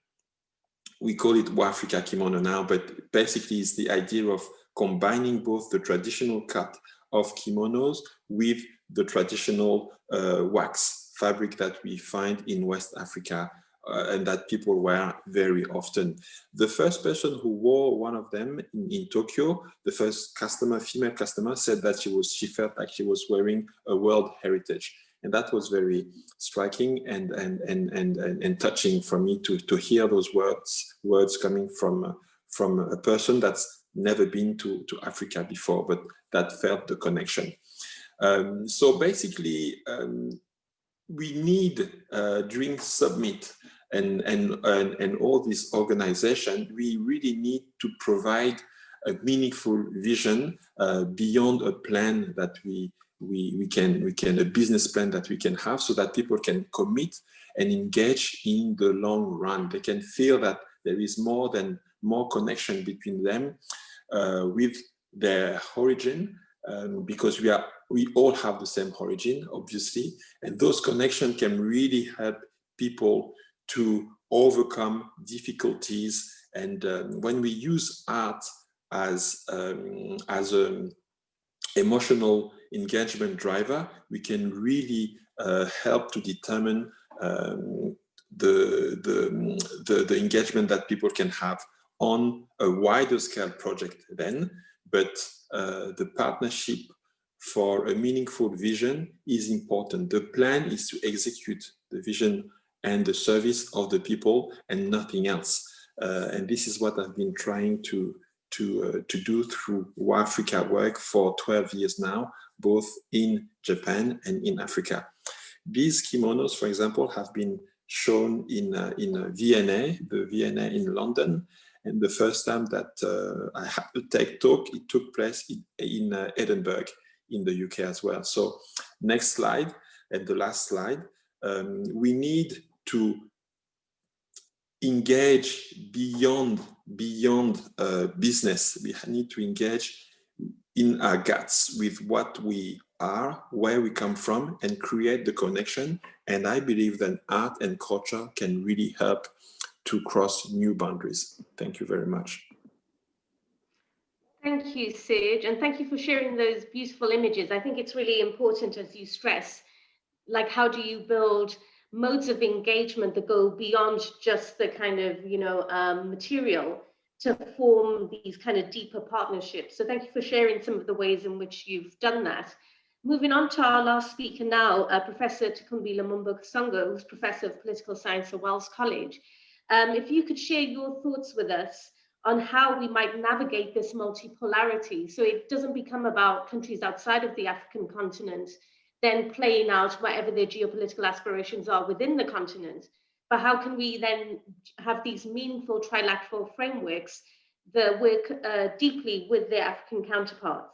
S5: We call it Afrika Kimono now, but basically it's the idea of combining both the traditional cut of kimonos with the traditional wax fabric that we find in West Africa and that people wear very often. The first person who wore one of them in Tokyo, the first customer, female customer, said that she felt like she was wearing a world heritage. And that was very striking and touching for me to hear those words coming from a person that's never been to Africa before, but that felt the connection. So basically, we need during Summit and all this organization, we really need to provide a meaningful vision beyond a plan that we can a business plan that we can have, so that people can commit and engage in the long run. They can feel that there is more connection between them with their origin, because we all have the same origin, obviously, and those connections can really help people to overcome difficulties. And when we use art as an emotional engagement driver, we can really help to determine the engagement that people can have on a wider scale project then. But the partnership for a meaningful vision is important. The plan is to execute the vision and the service of the people and nothing else. And this is what I've been trying to do through Africa work for 12 years now, both in Japan and in Africa. These kimonos, for example, have been shown in V&A, the V&A in London. And the first time that I had to take talk, it took place in Edinburgh, in the UK as well. So next slide, and the last slide. We need to engage beyond business. We need to engage in our guts with what we are, where we come from, and create the connection. And I believe that art and culture can really help to cross new boundaries. Thank you very much.
S1: Thank you, Serge, and thank you for sharing those beautiful images. I think it's really important, as you stress, like, how do you build modes of engagement that go beyond just the kind of, material to form these kind of deeper partnerships. So thank you for sharing some of the ways in which you've done that. Moving on to our last speaker now, Professor Tukumbi Lumumba-Songo, who's Professor of Political Science at Wells College. If you could share your thoughts with us on how we might navigate this multipolarity, so it doesn't become about countries outside of the African continent then playing out whatever their geopolitical aspirations are within the continent, but how can we then have these meaningful trilateral frameworks that work deeply with their African counterparts?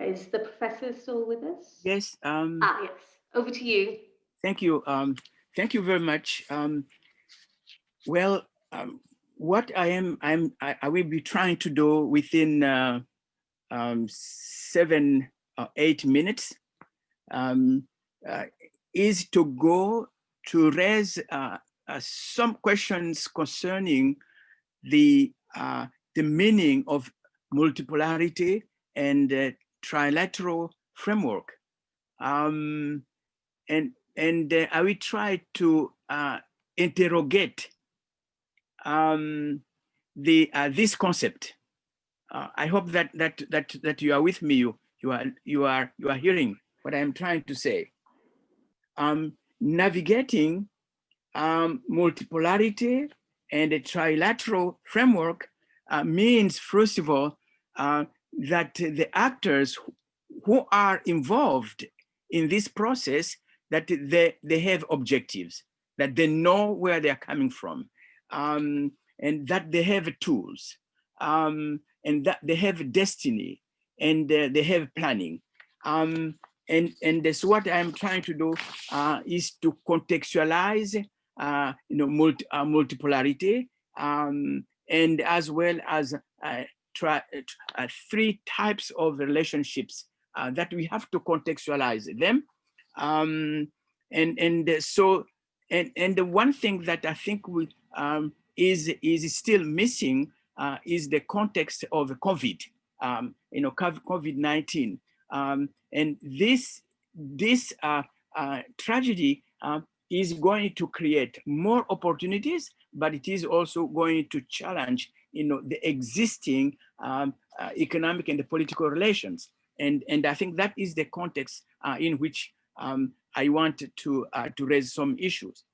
S1: Is the professor still with us?
S6: Yes.
S1: Yes. Over to you.
S6: Thank you. Thank you very much. What I will be trying to do within 7 or 8 minutes is to go to raise some questions concerning the meaning of multipolarity and trilateral framework, and I will try to interrogate this concept. I hope that you are with me. You are hearing what I'm trying to say. Navigating multipolarity and a trilateral framework means, first of all, that the actors who are involved in this process, that they have objectives, that they know where they're coming from, and that they have tools, and that they have destiny, and they have planning. And that's what I'm trying to do, is to contextualize multipolarity, and as well as three types of relationships that we have to contextualize them. So the one thing that I think we is still missing is the context of COVID, COVID-19, and this tragedy is going to create more opportunities, but it is also going to challenge, the existing economic and the political relations. And I think that is the context in which I want to raise some issues.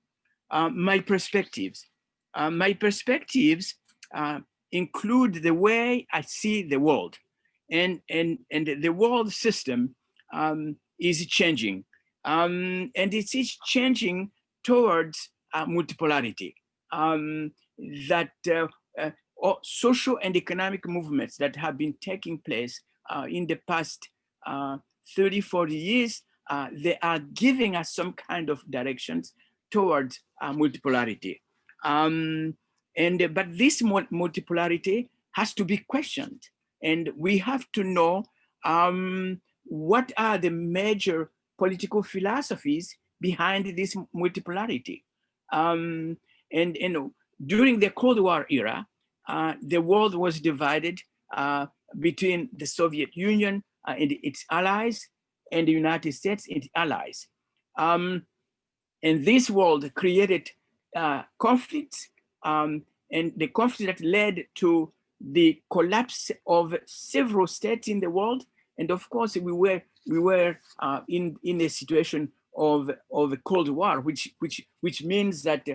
S6: My perspectives include the way I see the world, and the world system is changing, and it is changing towards multipolarity. That social and economic movements that have been taking place in the past 30, 40 years, they are giving us some kind of directions towards multipolarity. But this multipolarity has to be questioned, and we have to know what are the major political philosophies behind this multipolarity. And during the Cold War era, the world was divided between the Soviet Union and its allies, and the United States and its allies. And this world created conflicts, and the conflict that led to the collapse of several states in the world. And of course, we were in a situation of a Cold War, which means that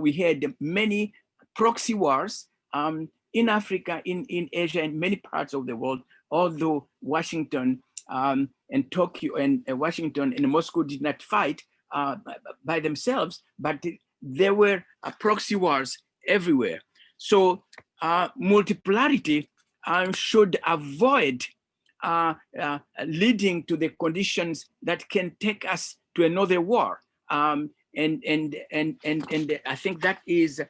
S6: we had many proxy wars in Africa, in Asia, and many parts of the world. Although Washington and Tokyo and Washington and Moscow did not fight by themselves, but there were proxy wars everywhere. So multipolarity should avoid leading to the conditions that can take us to another war. And I think that is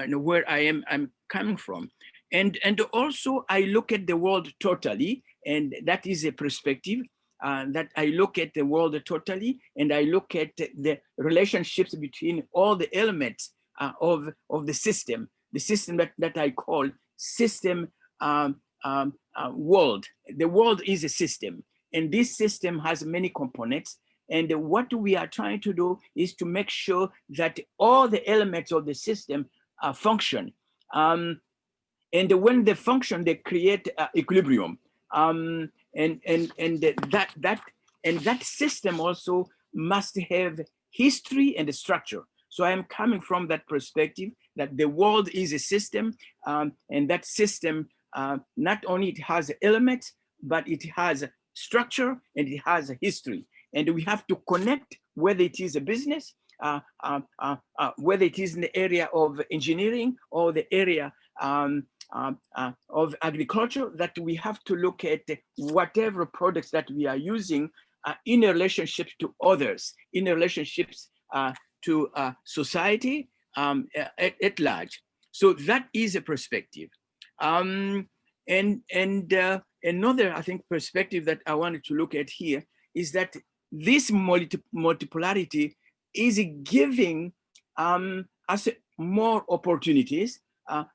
S6: where I'm coming from. And also I look at the world totally, and that is a perspective that I look at the world totally, and I look at the relationships between all the elements of the system that I call system world. The world is a system, and this system has many components. And what we are trying to do is to make sure that all the elements of the system function. And when they function, they create equilibrium. And that system also must have history and a structure. So I am coming from that perspective that the world is a system, and that system not only it has elements, but it has structure and it has a history. And we have to connect, whether it is a business, whether it is in the area of engineering or the area of agriculture, that we have to look at whatever products that we are using in a relationship to others, in a relationships to society at large. So that is a perspective. And another, I think, perspective that I wanted to look at here is that this multipolarity is giving us more opportunities,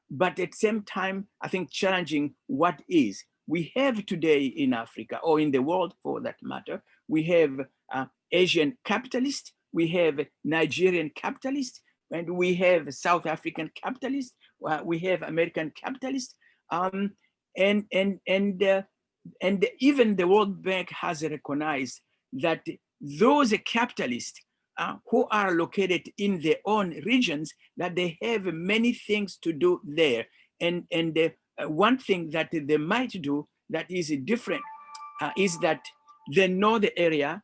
S6: but at the same time, I think challenging what is. We have today in Africa, or in the world for that matter, we have Asian capitalists, we have Nigerian capitalists, and we have South African capitalists, we have American capitalists, and even the World Bank has recognized that those capitalists who are located in their own regions, that they have many things to do there. And one thing that they might do that is different is that they know the area,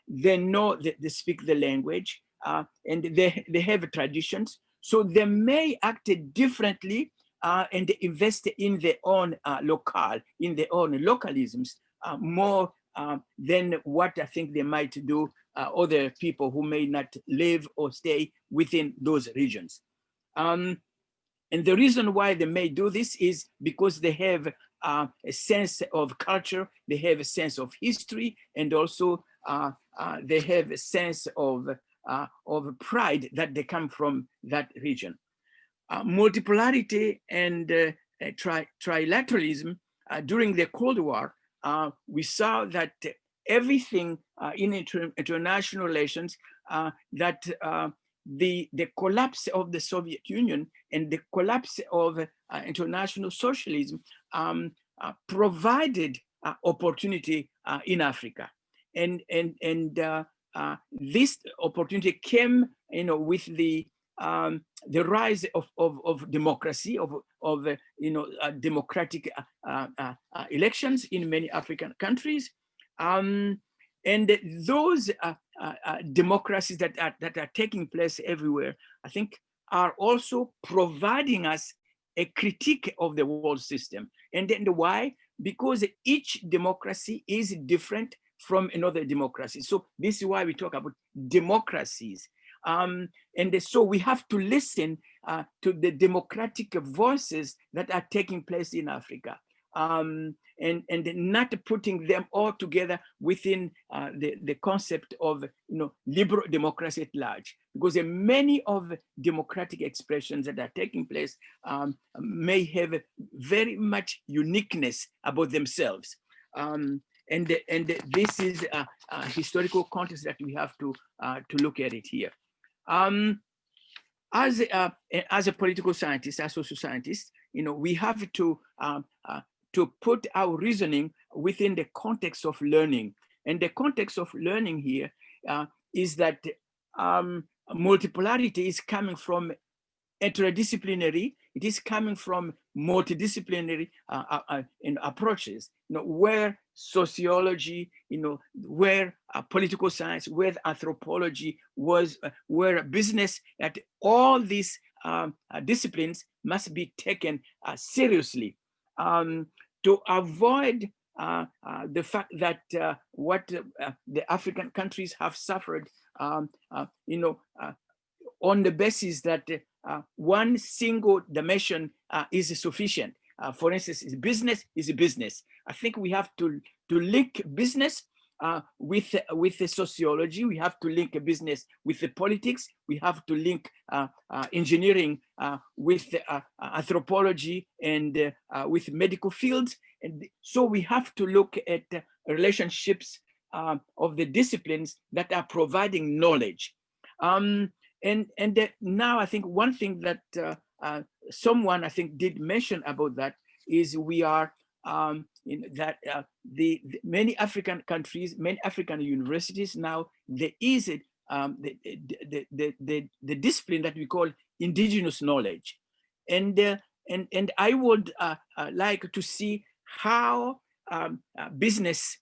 S6: they know that they speak the language, and they have traditions. So they may act differently and invest in their own locale, in their own localisms, more than what I think they might do other people who may not live or stay within those regions. And the reason why they may do this is because they have a sense of culture, they have a sense of history, and also they have a sense of pride that they come from that region. Multipolarity and trilateralism during the Cold War, we saw that everything in international relations, that the collapse of the Soviet Union and the collapse of international socialism provided opportunity in Africa, and this opportunity came, with the rise of democracy, of democratic elections in many African countries, and those democracies that are taking place everywhere, I think, are also providing us a critique of the world system. And then why? Because each democracy is different from another democracy. So this is why we talk about democracies. And so we have to listen to the democratic voices that are taking place in Africa, and not putting them all together within the concept of liberal democracy at large, because many of democratic expressions that are taking place may have very much uniqueness about themselves. And this is a historical context that we have to look at it here. As a political scientist, as social scientists, we have to put our reasoning within the context of learning. And the context of learning here is that multipolarity is coming from interdisciplinary, it is coming from multidisciplinary approaches, where sociology, where political science, where anthropology was, where business, that all these disciplines must be taken seriously to avoid the fact that what the African countries have suffered, on the basis that one single dimension is sufficient. For instance, business is a business. I think we have to link business with the sociology. We have to link a business with the politics. We have to link engineering with anthropology and with medical fields. And so we have to look at relationships of the disciplines that are providing knowledge. And now I think one thing that someone I think did mention about that is we are the many African countries, many African universities now, there is the discipline that we call indigenous knowledge, and I would like to see how business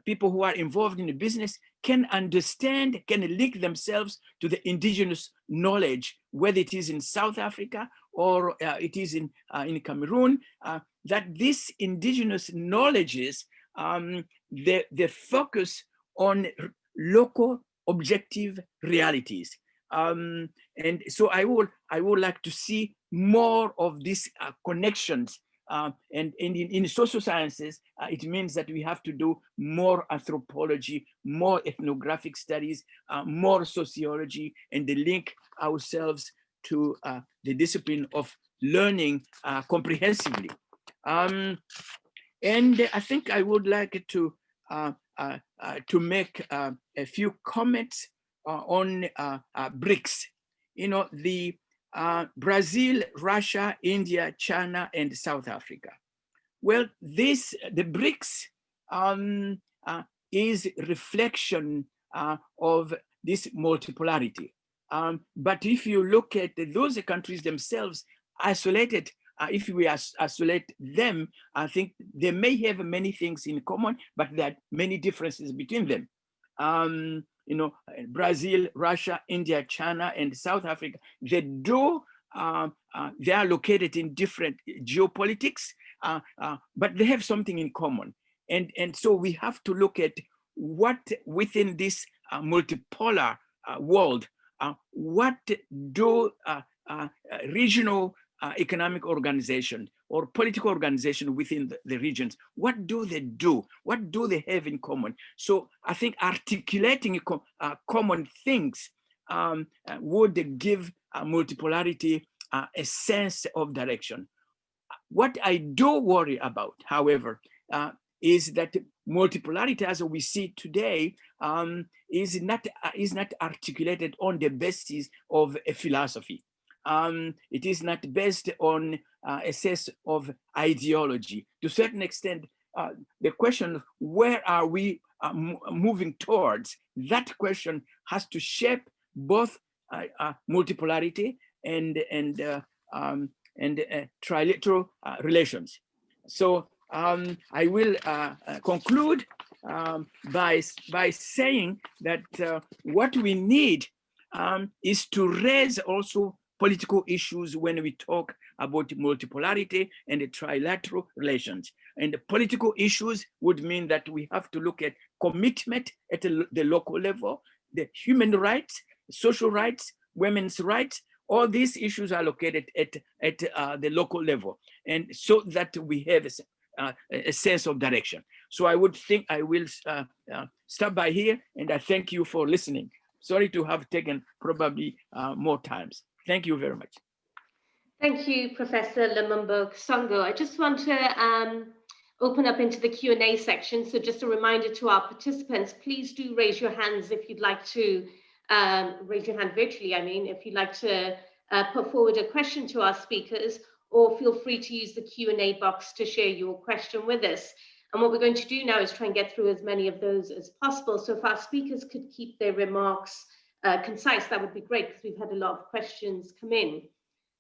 S6: people who are involved in the business can understand, can link themselves to the indigenous knowledge, whether it is in South Africa or it is in Cameroon, that these indigenous knowledges, they focus on local objective realities. And so I would like to see more of these connections. And in social sciences, it means that we have to do more anthropology, more ethnographic studies, more sociology, and link ourselves to the discipline of learning comprehensively. And I think I would like to make a few comments on BRICS. The Brazil, Russia, India, China, and South Africa. Well, the BRICS is reflection of this multipolarity. But if you look at those countries themselves isolated, if we isolate them, I think they may have many things in common, but there are many differences between them. You know, Brazil, Russia, India, China, and South Africa, they are located in different geopolitics, but they have something in common. And so we have to look at what within this multipolar world, what do regional economic organization or political organization within the regions, what do they do? What do they have in common? So I think articulating common things would give multipolarity a sense of direction. What I do worry about, however, is that multipolarity as we see today is not articulated on the basis of a philosophy. It is not based on a sense of ideology. To a certain extent, the question of where are we moving towards, that question has to shape both multipolarity and trilateral relations. So I will conclude by saying that what we need is to raise also political issues when we talk about multipolarity and the trilateral relations. And the political issues would mean that we have to look at commitment at the local level, the human rights, social rights, women's rights. All these issues are located at the local level, and so that we have a sense of direction. So I would think I will stop by here, and I thank you for listening. Sorry to have taken probably more times. Thank you very much.
S1: Thank you, Professor Lumumba Kasongo. I just want to open up into the Q&A section. So just a reminder to our participants, please do raise your hands if you'd like to raise your hand virtually. I mean, if you'd like to put forward a question to our speakers, or feel free to use the Q&A box to share your question with us. And what we're going to do now is try and get through as many of those as possible. So if our speakers could keep their remarks concise, that would be great, because we've had a lot of questions come in.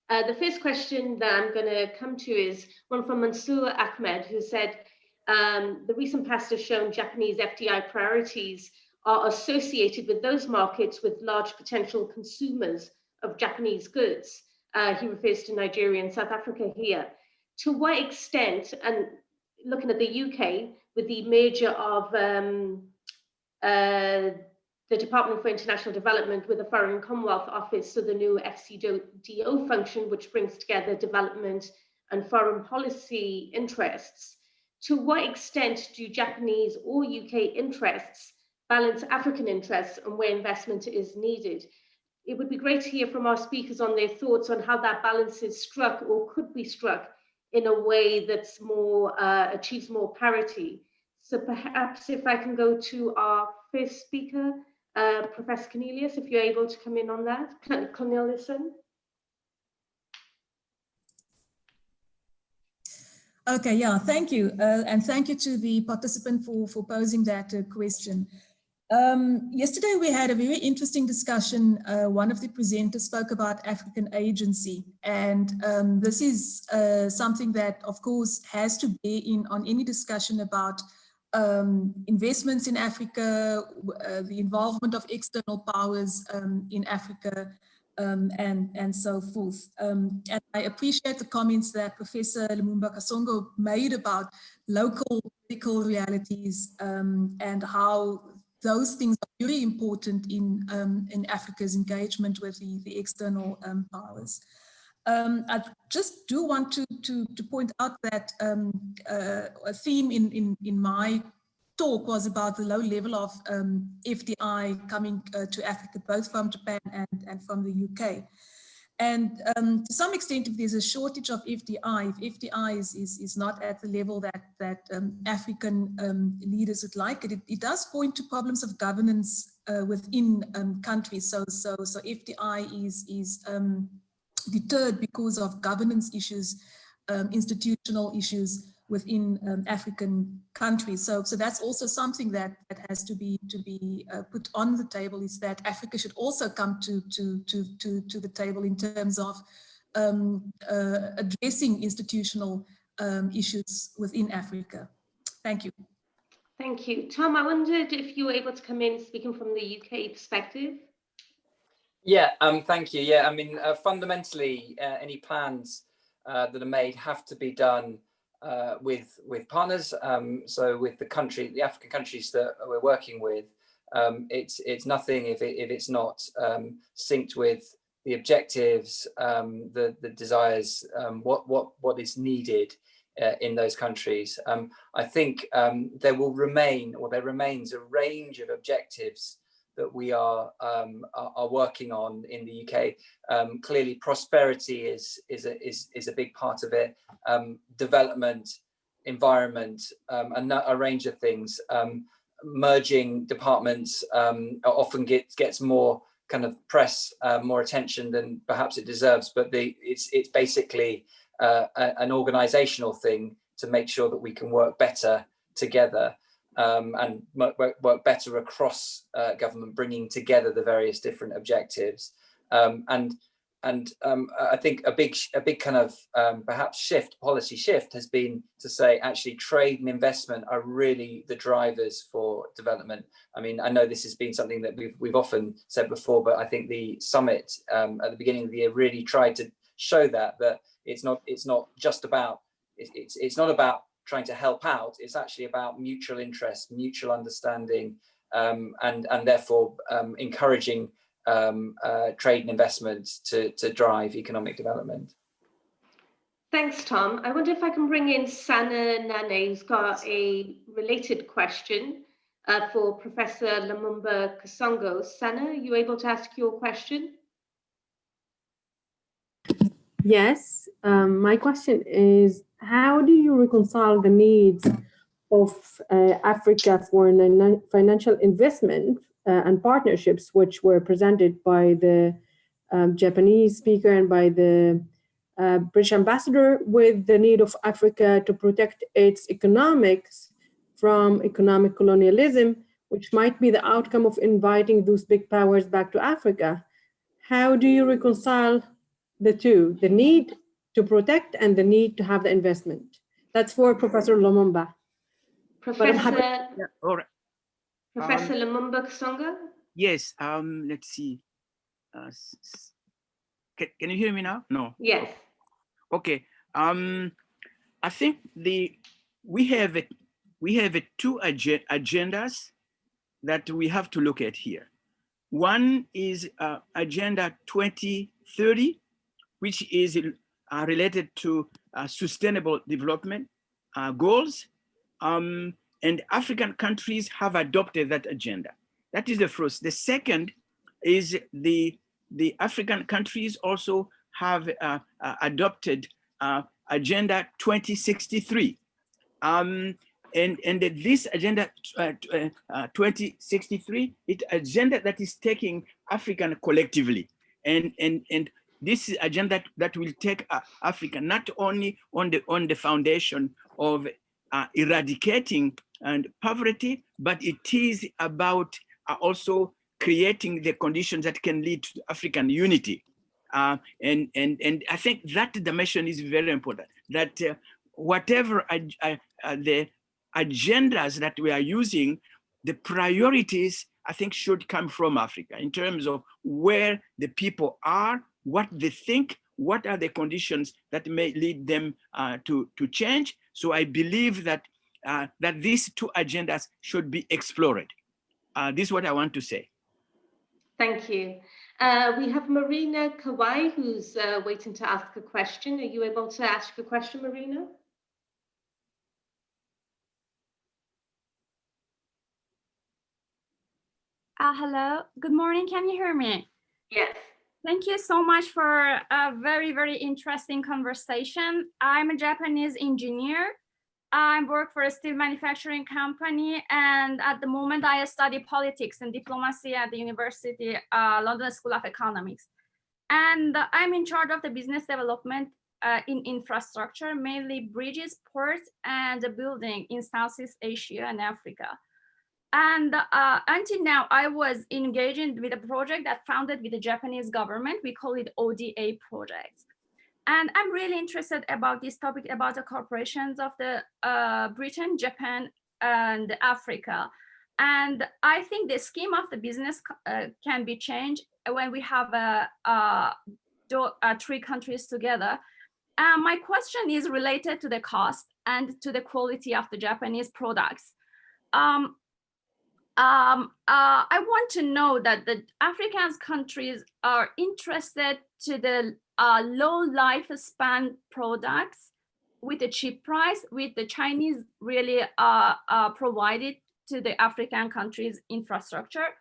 S1: The first question that I'm going to come to is one from Mansour Ahmed, who said, the recent past has shown Japanese FDI priorities are associated with those markets with large potential consumers of Japanese goods. He refers to Nigeria and South Africa here. To what extent, and looking at the UK, with the merger of the Department for International Development with the Foreign Commonwealth Office, so the new FCDO function, which brings together development and foreign policy interests, to what extent do Japanese or UK interests balance African interests and where investment is needed? It would be great to hear from our speakers on their thoughts on how that balance is struck or could be struck in a way that's more, achieves more parity. So perhaps if I can go to our first speaker, Professor Cornelius, if you're able to come in on that. Corneliuson.
S2: Okay, yeah, thank you. And thank you to the participant for posing that question. Yesterday we had a very interesting discussion. One of the presenters spoke about African agency, and this is something that of course has to bear in on any discussion about investments in Africa, the involvement of external powers in Africa, and so forth. And I appreciate the comments that Professor Lumumba Kasongo made about local political realities and how those things are very important in Africa's engagement with the external powers. I just do want to point out that a theme in my talk was about the low level of FDI coming to Africa, both from Japan and from the UK. And to some extent, if there's a shortage of FDI, if FDI is not at the level that African leaders would like it does point to problems of governance within countries. So FDI is deterred because of governance issues, institutional issues, within African countries. So that's also something that has to be put on the table, is that Africa should also come to the table in terms of addressing institutional issues within Africa. Thank you.
S1: Thank you. Tom, I wondered if you were able to come in speaking from the UK perspective.
S4: Yeah, thank you. Yeah, I mean, fundamentally, any plans that are made have to be done with partners. So with the African countries that we're working with, it's nothing if it's not synced with the objectives, the desires, what is needed in those countries. I think there remains a range of objectives that we are working on in the UK. Clearly, prosperity is a big part of it. Development, environment, and a range of things. Merging departments often gets more kind of press, more attention than perhaps it deserves. But it's basically an organizational thing to make sure that we can work better together. And work better across government, bringing together the various different objectives. And I think a big kind of perhaps policy shift has been to say actually trade and investment are really the drivers for development. I mean, I know this has been something that we've often said before, but I think the summit at the beginning of the year really tried to show that it's not just about it's not about trying to help out. It's actually about mutual interest, mutual understanding, and therefore encouraging trade and investment to drive economic development.
S1: Thanks, Tom. I wonder if I can bring in Sana Nane, who's got a related question for Professor Lumumba Kasongo. Sana, are you able to ask your question?
S7: Yes, my question is, how do you reconcile the needs of Africa for financial investment and partnerships, which were presented by the Japanese speaker and by the British ambassador, with the need of Africa to protect its economics from economic colonialism, which might be the outcome of inviting those big powers back to Africa? How do you reconcile the two, the need to protect and the need to have the investment? That's for Professor Lumumba.
S1: Professor
S6: right.
S1: Lumumba Kasongo?
S6: Yes, let's see. Can you hear me now? No.
S1: Yes.
S6: Okay. I think we have two agendas that we have to look at here. One is Agenda 2030, which is related to sustainable development goals. And African countries have adopted that agenda. That is the first. The second is the African countries also have adopted Agenda 2063. And this Agenda 2063, it's agenda that is taking African collectively. And this is agenda that will take Africa not only on the foundation of eradicating and poverty, but it is about also creating the conditions that can lead to African unity. And I think that dimension is very important, that whatever the agendas that we are using, the priorities, I think, should come from Africa in terms of where the people are, what they think, what are the conditions that may lead them to change. So I believe that that these two agendas should be explored. This is what I want to say.
S1: Thank you. We have Marina Kawai, who's waiting to ask a question. Are you able to ask a question, Marina?
S8: Hello, good morning. Can you hear me?
S1: Yes.
S8: Thank you so much for a very, very interesting conversation. I'm a Japanese engineer. I work for a steel manufacturing company, and at the moment I study politics and diplomacy at the University London School of Economics. And I'm in charge of the business development in infrastructure, mainly bridges, ports, and building in Southeast Asia and Africa. And until now, I was engaging with a project that founded with the Japanese government. We call it ODA project. And I'm really interested about this topic, about the corporations of the Britain, Japan, and Africa. And I think the scheme of the business can be changed when we have three countries together. My question is related to the cost and to the quality of the Japanese products. I want to know that the African countries are interested to the low lifespan products with a cheap price, with the Chinese really provided to the African countries infrastructure,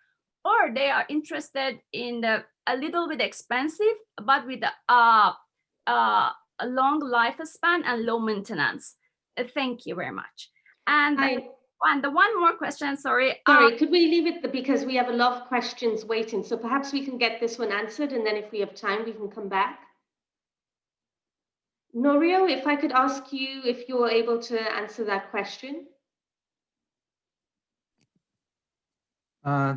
S8: or they are interested in the a little bit expensive, but with a long lifespan and low maintenance. Thank you very much. And the one more question, sorry.
S1: Sorry, could we leave it because we have a lot of questions waiting, so perhaps we can get this one answered, and then if we have time, we can come back. Norio, if I could ask you if you're able to answer that question.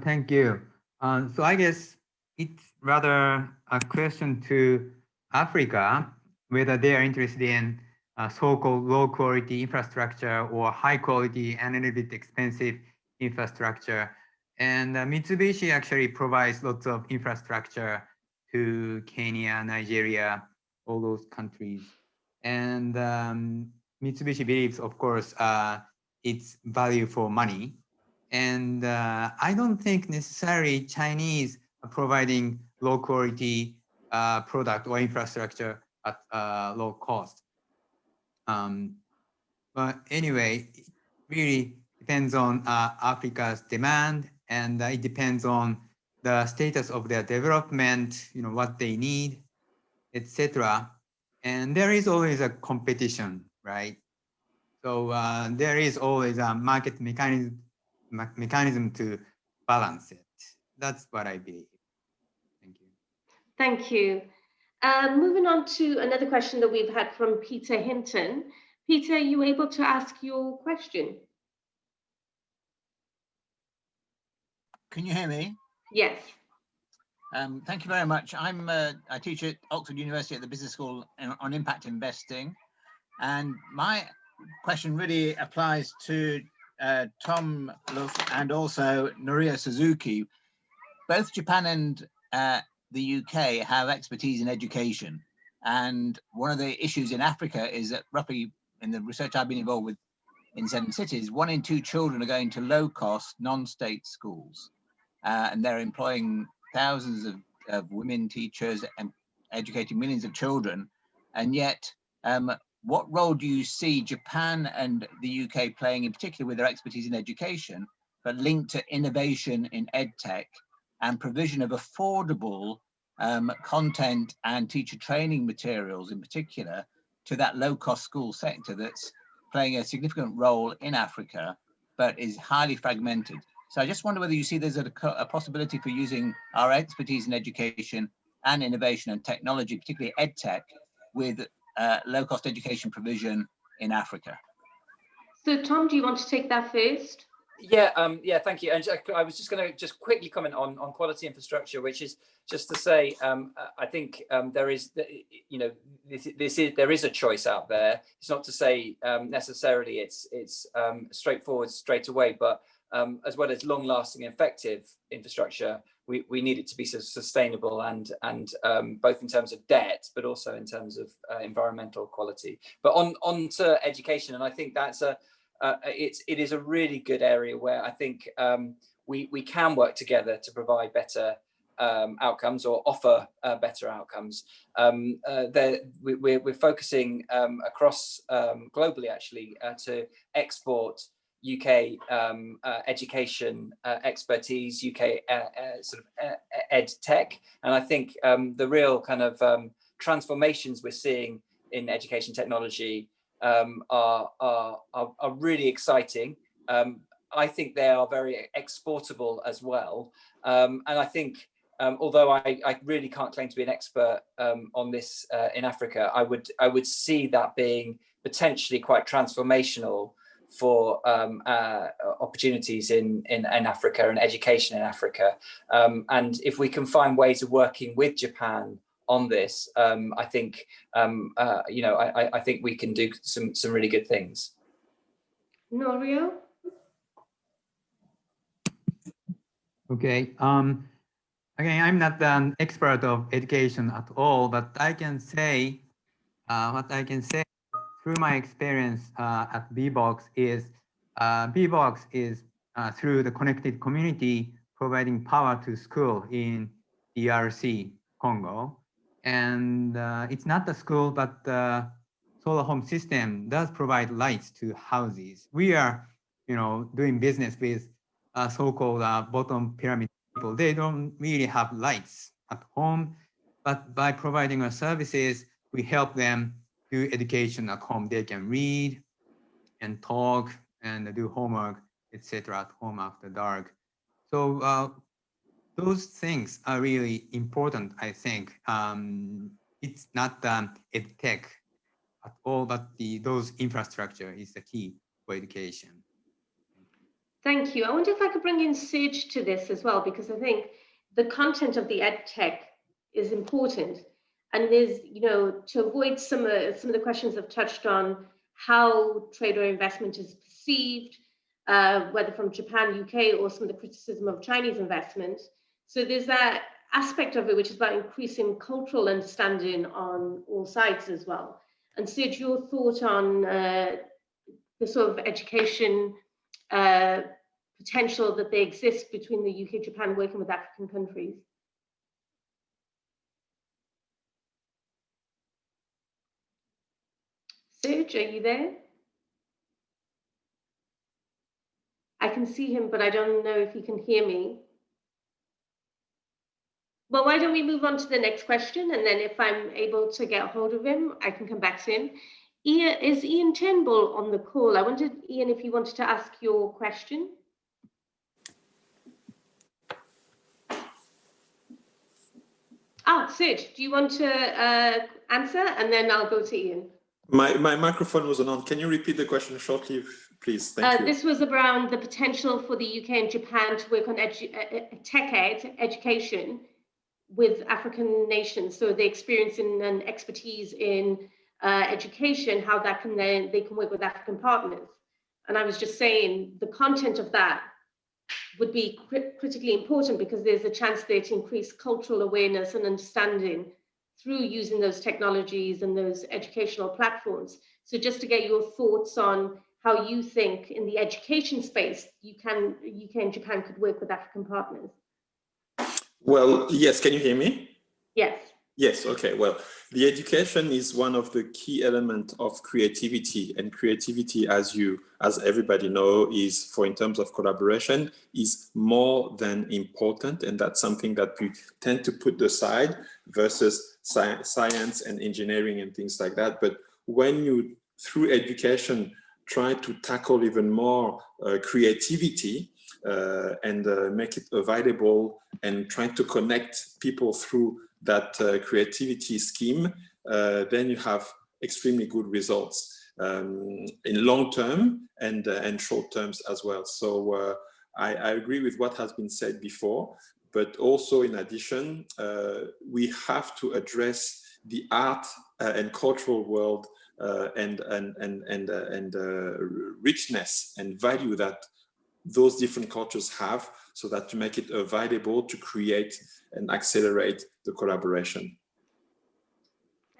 S3: Thank you. So I guess it's rather a question to Africa, whether they are interested in so-called low quality infrastructure or high quality and a little bit expensive infrastructure. And Mitsubishi actually provides lots of infrastructure to Kenya, Nigeria, all those countries. And Mitsubishi believes, of course, it's value for money. And I don't think necessarily Chinese are providing low quality product or infrastructure at low cost. But anyway, it really depends on Africa's demand, and it depends on the status of their development, you know, what they need, etc. And there is always a competition, right? So there is always a market mechanism to balance it. That's what I believe. Thank you.
S1: Thank you. Moving on to another question that we've had from Peter Hinton. Peter, are you able to ask your question?
S9: Can you hear me?
S1: Yes.
S9: Thank you very much. I teach at Oxford University at the Business School on impact investing. And my question really applies to Tom Luff and also Norio Suzuki. Both Japan and the UK have expertise in education. And one of the issues in Africa is that roughly, in the research I've been involved with in 7 cities, 1 in 2 children are going to low-cost, non-state schools. And they're employing thousands of women teachers and educating millions of children. And yet, what role do you see Japan and the UK playing, in particular with their expertise in education, but linked to innovation in EdTech and provision of affordable content and teacher training materials in particular to that low-cost school sector that's playing a significant role in Africa, but is highly fragmented? So I just wonder whether you see there's a possibility for using our expertise in education and innovation and technology, particularly EdTech, with low-cost education provision in Africa. So
S1: Tom, do you want to take that first?
S4: Yeah, yeah, thank you. And I was just going to quickly comment on quality infrastructure, which is just to say, I think there is, you know, there is a choice out there. It's not to say necessarily it's straightforward straight away, but as well as long-lasting, effective infrastructure, we need it to be sustainable and both in terms of debt, but also in terms of environmental quality. But on to education, and I think that's it is a really good area where I think we can work together to provide better outcomes or offer better outcomes. We're focusing across globally actually to export UK education expertise, UK sort of ed tech, and I think the real kind of transformations we're seeing in education technology are really exciting. I think they are very exportable as well, and I think although I really can't claim to be an expert on this in Africa, I would see that being potentially quite transformational for opportunities in Africa and education in Africa. And if we can find ways of working with Japan on this, I think I think we can do some really good things.
S1: Norio?
S3: Okay. Again, I'm not an expert of education at all, but I can say what I can say through my experience at VBOX is through the connected community providing power to school in DRC, Congo. And it's not the school, but the solar home system does provide lights to houses. We are, doing business with so-called bottom pyramid people. They don't really have lights at home, but by providing our services, we help them do education at home. They can read and talk and do homework, etc. at home after dark. So those things are really important, I think. It's not ed tech at all, but those infrastructure is the key for education.
S1: Thank you. I wonder if I could bring in Sage to this as well, because I think the content of the ed tech is important. And there's, to avoid some of the questions I've touched on, how trade or investment is perceived, whether from Japan, UK, or some of the criticism of Chinese investment. So there's that aspect of it, which is about increasing cultural understanding on all sides as well. And Sid, your thought on the sort of education potential that they exist between the UK, Japan, working with African countries. Serge, are you there? I can see him, but I don't know if he can hear me. Well, why don't we move on to the next question, and then if I'm able to get a hold of him, I can come back to him. Is Ian Turnbull on the call? I wondered, Ian, if you wanted to ask your question. Serge, do you want to answer? And then I'll go to Ian. My
S5: microphone wasn't on. Can you repeat the question shortly, please? Thank you.
S1: This was around the potential for the UK and Japan to work on education with African nations. So the experience and expertise in education, how that they can work with African partners. And I was just saying the content of that would be critically important, because there's a chance there to increase cultural awareness and understanding through using those technologies and those educational platforms. So just to get your thoughts on how you think in the education space, UK and Japan could work with African partners.
S5: Well, yes, can you hear me?
S1: Yes.
S5: Yes, okay. Well, the education is one of the key elements of creativity, and creativity, as everybody know, is in terms of collaboration, is more than important, and that's something that we tend to put aside versus science and engineering and things like that. But when you, through education, try to tackle even more creativity and make it available, and trying to connect people through that creativity scheme, then you have extremely good results in long term and short terms as well. So I agree with what has been said before, but also in addition, we have to address the art and cultural world and richness and value that those different cultures have, so that to make it available to create and accelerate the collaboration.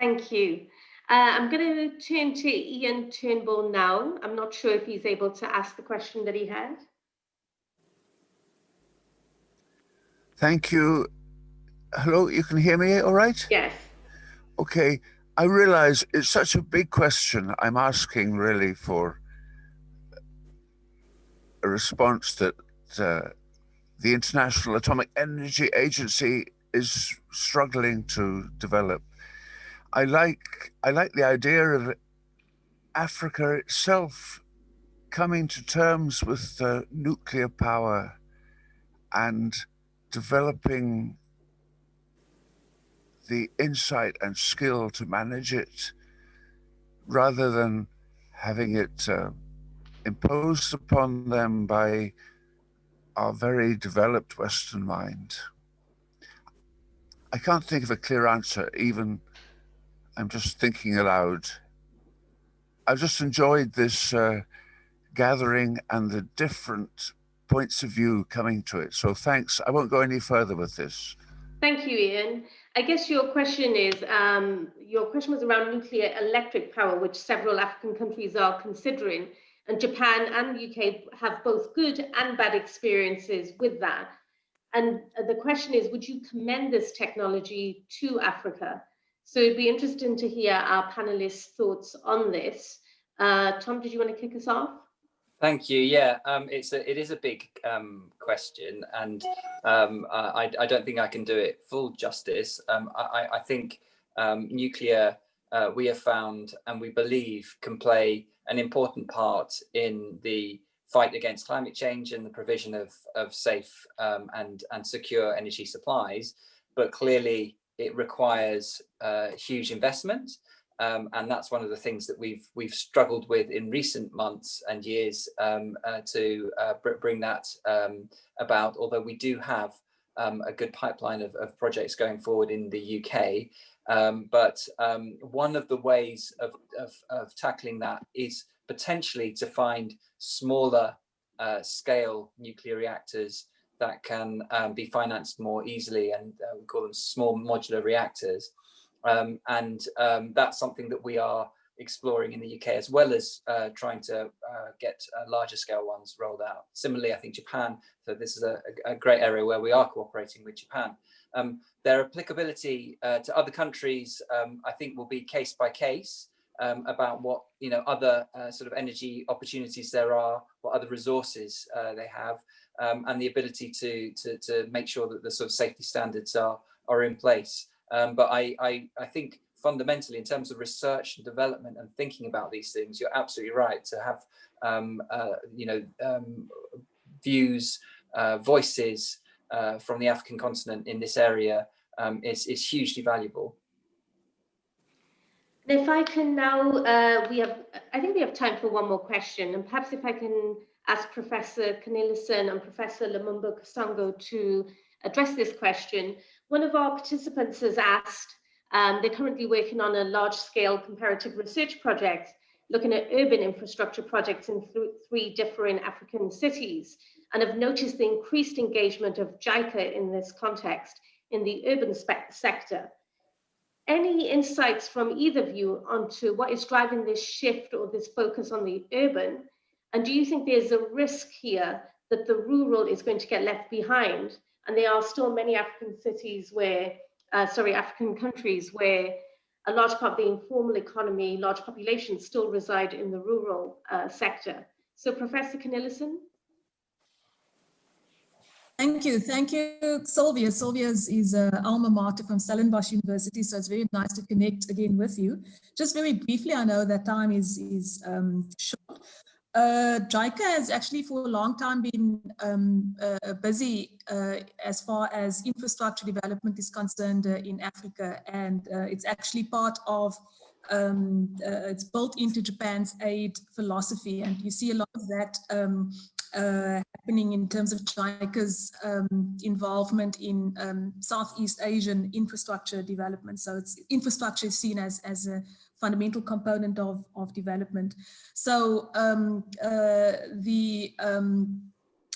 S1: Thank you. I'm going to turn to Ian Turnbull now. I'm not sure if he's able to ask the question that he had.
S10: Thank you. Hello, you can hear me all right?
S1: Yes.
S10: Okay, I realize it's such a big question. I'm asking really for a response that the International Atomic Energy Agency is struggling to develop. I like the idea of Africa itself coming to terms with nuclear power and developing the insight and skill to manage it, rather than having it imposed upon them by our very developed Western mind? I can't think of a clear answer, even I'm just thinking aloud. I've just enjoyed this gathering and the different points of view coming to it. So thanks. I won't go any further with this.
S1: Thank you, Ian. I guess your question was around nuclear electric power, which several African countries are considering, and Japan and the UK have both good and bad experiences with that. And the question is, would you commend this technology to Africa? So it'd be interesting to hear our panelists' thoughts on this. Tom, did you want to kick us off?
S4: Thank you. Yeah, it is a big question, and I don't think I can do it full justice. I think nuclear, we have found and we believe, can play an important part in the fight against climate change and the provision of safe and secure energy supplies. But clearly, it requires huge investment. And that's one of the things that we've struggled with in recent months and years to bring that about. Although we do have a good pipeline of projects going forward in the UK, but one of the ways of tackling that is potentially to find smaller scale nuclear reactors that can be financed more easily, and we call them small modular reactors. And that's something that we are exploring in the UK, as well as trying to get larger scale ones rolled out. Similarly, I think Japan, so this is a great area where we are cooperating with Japan. Their applicability to other countries, I think, will be case by case about what other sort of energy opportunities there are, what other resources they have, and the ability to make sure that the sort of safety standards are in place. But I think fundamentally, in terms of research and development and thinking about these things, you're absolutely right to have views, voices from the African continent in this area is hugely valuable.
S1: And if I can now, I think we have time for one more question, and perhaps if I can ask Professor Connell and Professor Lumumba Kasongo to address this question. One of our participants has asked, they're currently working on a large-scale comparative research project looking at urban infrastructure projects in 3 different African cities, and have noticed the increased engagement of JICA in this context in the urban sector. Any insights from either of you onto what is driving this shift or this focus on the urban? And do you think there's a risk here that the rural is going to get left behind? And there are still many African cities where, African countries where a large part of the informal economy, large populations still reside in the rural sector. So Professor Connell.
S2: Thank you, Sylvia. Sylvia is an alma mater from Stellenbosch University, so it's very nice to connect again with you. Just very briefly, I know that time is short. JICA has actually for a long time been busy as far as infrastructure development is concerned in Africa, and it's actually part of, it's built into Japan's aid philosophy, and you see a lot of that happening in terms of JICA's involvement in Southeast Asian infrastructure development. So infrastructure is seen as a fundamental component of development. So the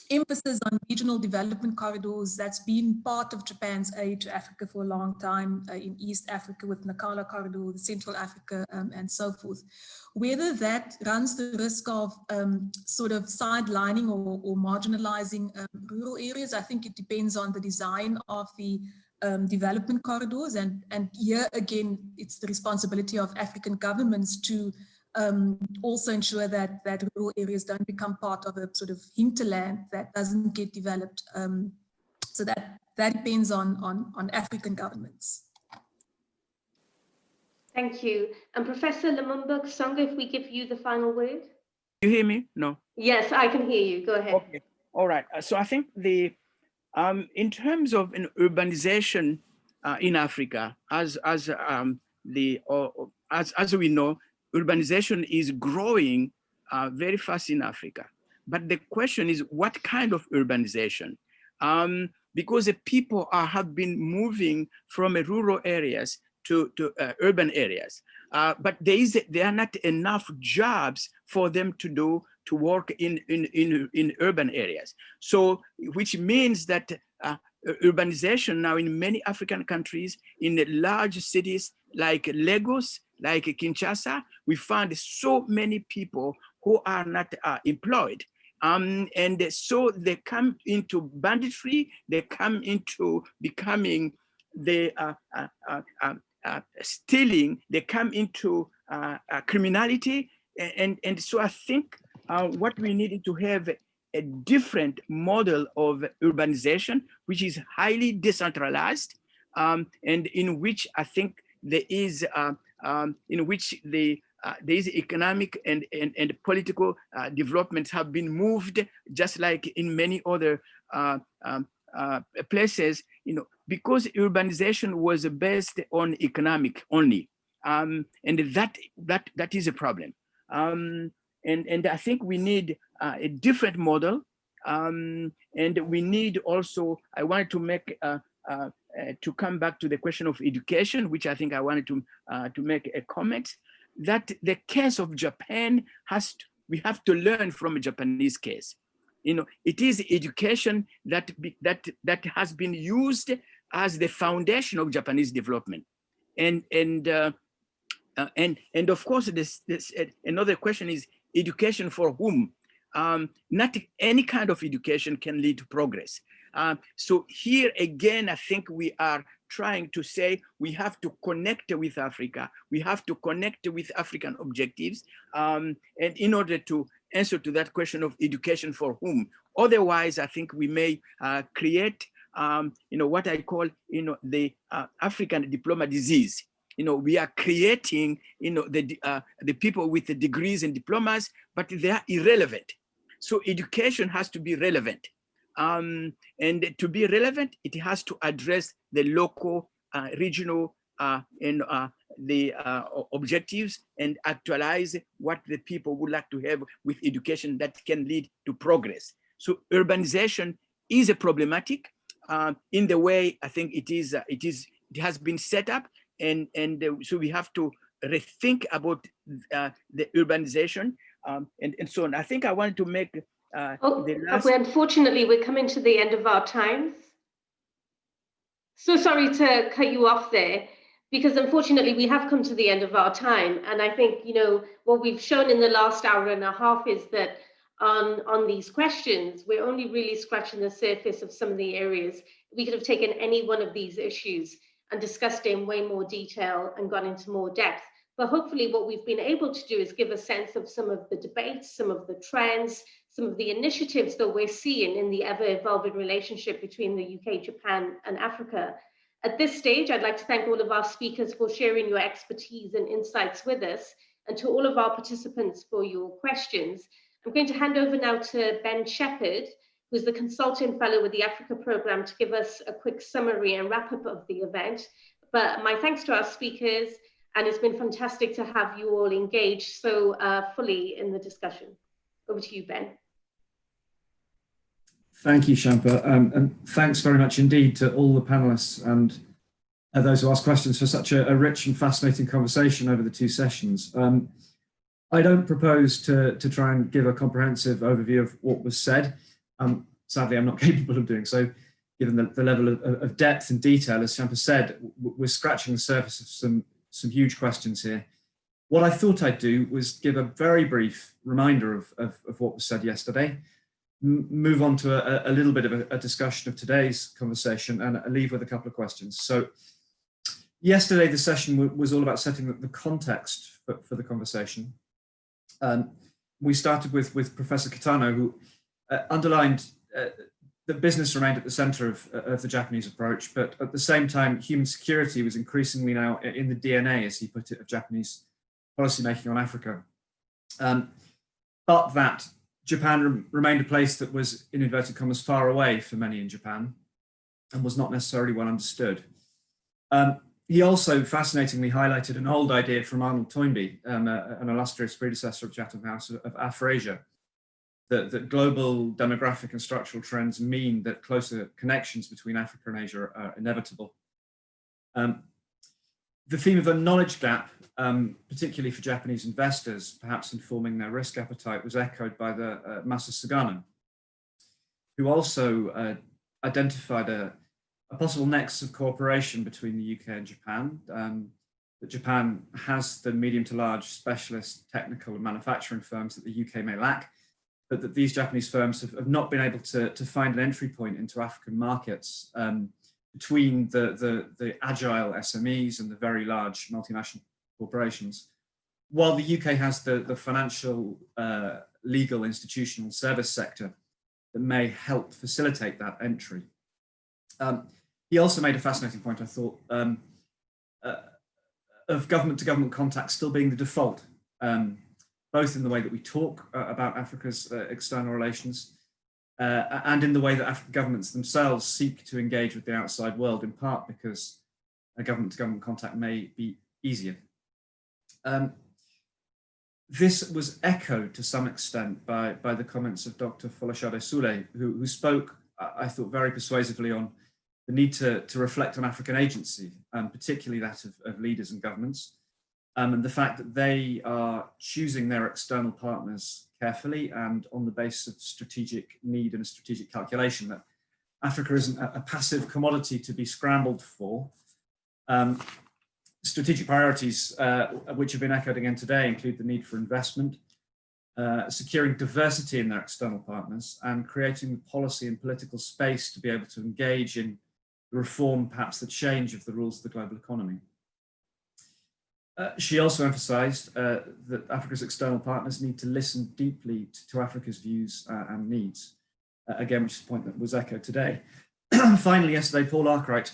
S2: emphasis on regional development corridors, that's been part of Japan's aid to Africa for a long time, in East Africa with Nacala Corridor, the Central Africa, and so forth. Whether that runs the risk of sort of sidelining or marginalizing rural areas, I think it depends on the design of the development corridors, and here again, it's the responsibility of African governments to also ensure that rural areas don't become part of a sort of hinterland that doesn't get developed. So that depends on African governments.
S1: Thank you. And Professor Lumumba Kasongo, if we give you the final word.
S6: You hear me? No.
S1: Yes, I can hear you. Go ahead.
S6: Okay. All right. So I think in terms of an urbanization in Africa, as we know, urbanization is growing very fast in Africa. But the question is, what kind of urbanization? Because the people have been moving from rural areas to urban areas, but there are not enough jobs for them to work in urban areas. So, which means that urbanization now in many African countries, in large cities like Lagos, like Kinshasa, we find so many people who are not employed. And so they come into banditry, they come into becoming the stealing, they come into criminality. And so I think what we need to have a different model of urbanization, which is highly decentralized, and in which I think there is economic and political developments have been moved, just like in many other places, because urbanization was based on economic only, and that is a problem. And I think we need a different model, and we need also, I wanted to make to come back to the question of education, which I think I wanted to make a comment, that the case of Japan we have to learn from a Japanese case. It is education that has been used as the foundation of Japanese development, and of course this another question is education for whom? Not any kind of education can lead to progress. So here again, I think we are trying to say we have to connect with Africa. We have to connect with African objectives, and in order to answer to that question of education for whom. Otherwise, I think we may create, what I call, the African diploma disease. We are creating, the people with the degrees and diplomas, but they are irrelevant. So education has to be relevant. And to be relevant, it has to address the local, regional, and the objectives, and actualize what the people would like to have with education that can lead to progress. So urbanization is a problematic in the way I think it has been set up, and so we have to rethink about the urbanization, and so on. I think I wanted to make
S1: unfortunately, we're coming to the end of our time. So sorry to cut you off there, because unfortunately we have come to the end of our time. And I think, what we've shown in the last hour and a half is that on these questions, we're only really scratching the surface of some of the areas. We could have taken any one of these issues and discussed it in way more detail and gone into more depth. But hopefully what we've been able to do is give a sense of some of the debates, some of the trends, some of the initiatives that we're seeing in the ever-evolving relationship between the UK, Japan, and Africa. At this stage, I'd like to thank all of our speakers for sharing your expertise and insights with us, and to all of our participants for your questions. I'm going to hand over now to Ben Shepherd, who's the Consulting Fellow with the Africa Programme, to give us a quick summary and wrap-up of the event. But my thanks to our speakers, and it's been fantastic to have you all engaged so fully in the discussion. Over to you, Ben.
S11: Thank you, Shampa, and thanks very much indeed to all the panelists and those who asked questions for such a rich and fascinating conversation over the two sessions. I don't propose to try and give a comprehensive overview of what was said. Sadly, I'm not capable of doing so, given the level of depth and detail. As Shampa said, we're scratching the surface of some huge questions here. What I thought I'd do was give a very brief reminder of what was said yesterday, move on to a little bit of a discussion of today's conversation, and leave with a couple of questions. So yesterday, the session was all about setting the context for the conversation. We started with Professor Kitano, who underlined that business remained at the center of the Japanese approach, but at the same time, human security was increasingly now in the DNA, as he put it, of Japanese policymaking on Africa. But that Japan remained a place that was, in inverted commas, far away for many in Japan, and was not necessarily well understood. He also fascinatingly highlighted an old idea from Arnold Toynbee, an illustrious predecessor of Chatham House, of Afrasia, that global demographic and structural trends mean that closer connections between Africa and Asia are inevitable. The theme of a knowledge gap, particularly for Japanese investors, perhaps informing their risk appetite, was echoed by the Masa Sugano, who also identified a possible nexus of cooperation between the UK and Japan. That Japan has the medium to large specialist technical and manufacturing firms that the UK may lack, but that these Japanese firms have not been able to find an entry point into African markets between the agile SMEs and the very large multinational corporations, while the UK has the financial, legal, institutional service sector that may help facilitate that entry. He also made a fascinating point, I thought, of government-to-government contact still being the default, both in the way that we talk about Africa's external relations and in the way that African governments themselves seek to engage with the outside world, in part because a government-to-government contact may be easier. This was echoed to some extent by the comments of Dr. Folashade Sule, who spoke, I thought, very persuasively on the need to reflect on African agency, particularly that of leaders and governments, and the fact that they are choosing their external partners carefully and on the basis of strategic need and a strategic calculation, that Africa isn't a passive commodity to be scrambled for. Strategic priorities, which have been echoed again today, include the need for investment, securing diversity in their external partners, and creating the policy and political space to be able to engage in the reform, perhaps the change of the rules of the global economy. She also emphasized that Africa's external partners need to listen deeply to Africa's views and needs, again, which is a point that was echoed today. Finally, yesterday, Paul Arkwright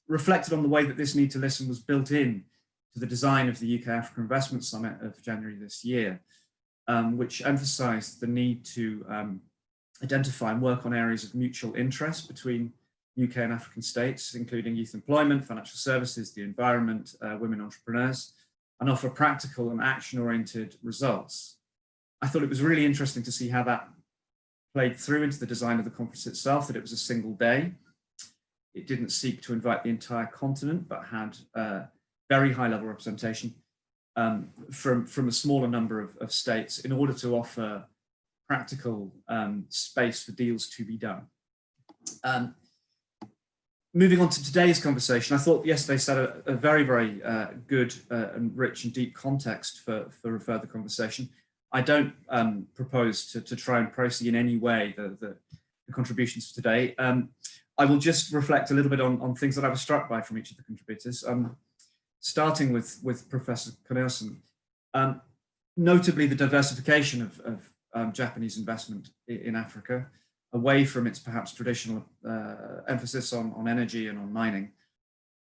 S11: reflected on the way that this need to listen was built in to the design of the UK Africa Investment Summit of January this year, which emphasized the need to identify and work on areas of mutual interest between UK and African states, including youth employment, financial services, the environment, women entrepreneurs, and offer practical and action-oriented results. I thought it was really interesting to see how that played through into the design of the conference itself, that it was a single day. It didn't seek to invite the entire continent, but had very high-level representation from a smaller number of states in order to offer practical space for deals to be done. Moving on to today's conversation, I thought yesterday set a very, very good and rich and deep context for a further conversation. I don't propose to try and proceed in any way the contributions for today. I will just reflect a little bit on things that I was struck by from each of the contributors, starting with Professor Connell. Notably the diversification of Japanese investment in Africa, away from its perhaps traditional emphasis on energy and on mining,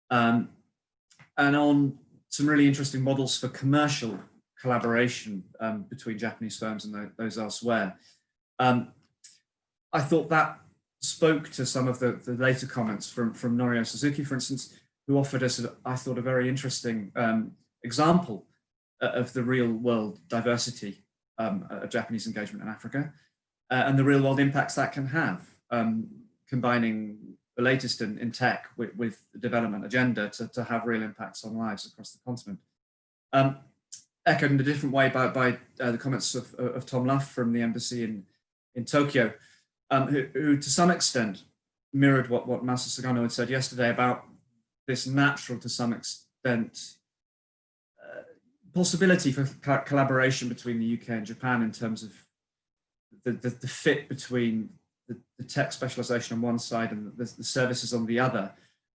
S11: and on some really interesting models for commercial collaboration between Japanese firms and those elsewhere. I thought that spoke to some of the later comments from Norio Suzuki, for instance, who offered us, I thought, a very interesting example of the real world diversity of Japanese engagement in Africa. And the real world impacts that can have, combining the latest in tech with the development agenda to have real impacts on lives across the continent. Echoed in a different way by the comments of Tom Luff from the embassy in Tokyo, who to some extent mirrored what Masa Sugano had said yesterday about this natural, to some extent, possibility for collaboration between the UK and Japan in terms of the fit between the tech specialization on one side and the services on the other,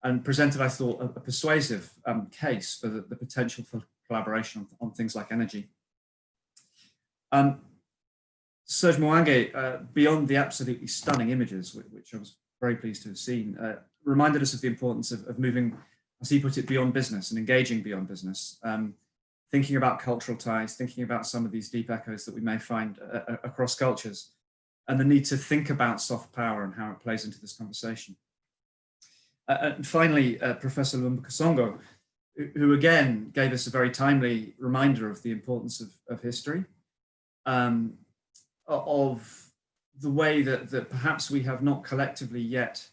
S11: and presented, I thought, a persuasive case for the potential for collaboration on things like energy. Serge Mwange, beyond the absolutely stunning images, which I was very pleased to have seen, reminded us of the importance of moving, as he put it, beyond business and engaging beyond business. Thinking about cultural ties, thinking about some of these deep echoes that we may find across cultures, and the need to think about soft power and how it plays into this conversation. And finally, Professor Lumbukasongo, who again gave us a very timely reminder of the importance of history, of the way that perhaps we have not collectively yet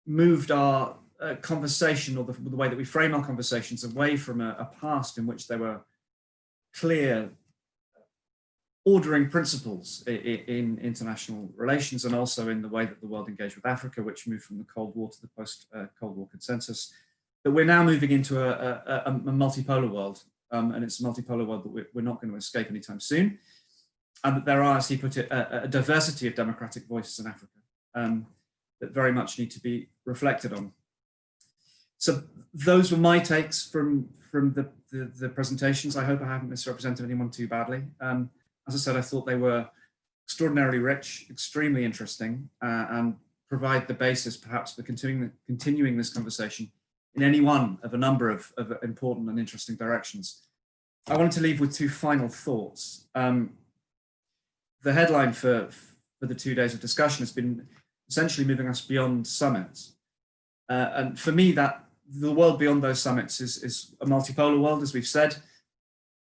S11: moved our conversation, or the way that we frame our conversations, away from a past in which there were clear ordering principles in international relations, and also in the way that the world engaged with Africa, which moved from the Cold War to the post-Cold War consensus, that we're now moving into a multipolar world, and it's a multipolar world that we're not going to escape anytime soon, and that there are, as he put it, a diversity of democratic voices in Africa that very much need to be reflected on. So those were my takes from the presentations. I hope I haven't misrepresented anyone too badly. As I said, I thought they were extraordinarily rich, extremely interesting, and provide the basis perhaps for continuing this conversation in any one of a number of important and interesting directions. I wanted to leave with two final thoughts. The headline for the 2 days of discussion has been essentially moving us beyond summits. And for me, that the world beyond those summits is a multipolar world, as we've said,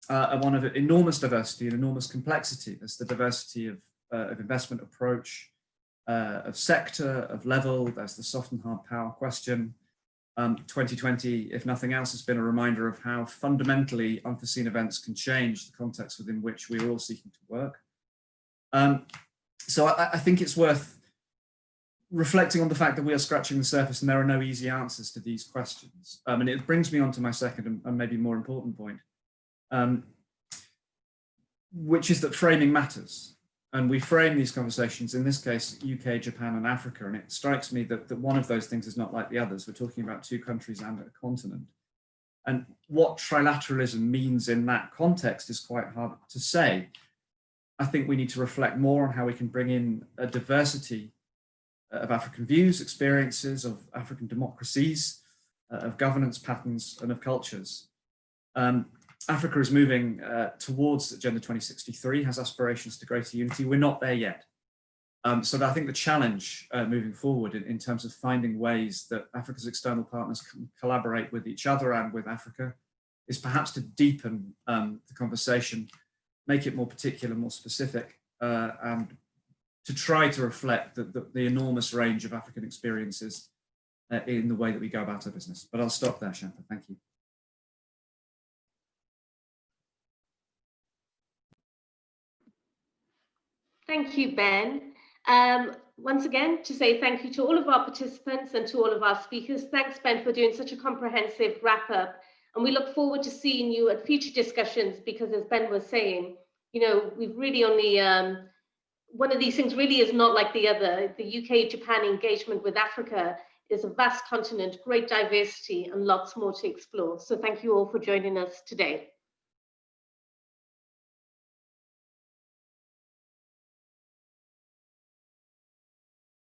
S11: one of enormous diversity and enormous complexity. There's the diversity of investment approach, of sector, of level. There's the soft and hard power question. 2020, if nothing else, has been a reminder of how fundamentally unforeseen events can change the context within which we are all seeking to work. So I think it's worth reflecting on the fact that we are scratching the surface and there are no easy answers to these questions. And it brings me on to my second and maybe more important point, which is that framing matters. And we frame these conversations, in this case, UK, Japan, and Africa. And it strikes me that one of those things is not like the others. We're talking about two countries and a continent. And what trilateralism means in that context is quite hard to say. I think we need to reflect more on how we can bring in a diversity of African views, experiences, of African democracies, of governance patterns, and of cultures. Africa is moving towards Agenda 2063, has aspirations to greater unity. We're not there yet. So I think the challenge moving forward in terms of finding ways that Africa's external partners can collaborate with each other and with Africa is perhaps to deepen the conversation, make it more particular, more specific, and to try to reflect the enormous range of African experiences in the way that we go about our business. But I'll stop there, Shanta. Thank you.
S1: Thank you, Ben. Once again, to say thank you to all of our participants and to all of our speakers. Thanks, Ben, for doing such a comprehensive wrap-up. And we look forward to seeing you at future discussions, because as Ben was saying, you know, we've really only, one of these things really is not like the other. The UK-Japan engagement with Africa is a vast continent, great diversity, and lots more to explore. So thank you all for joining us today.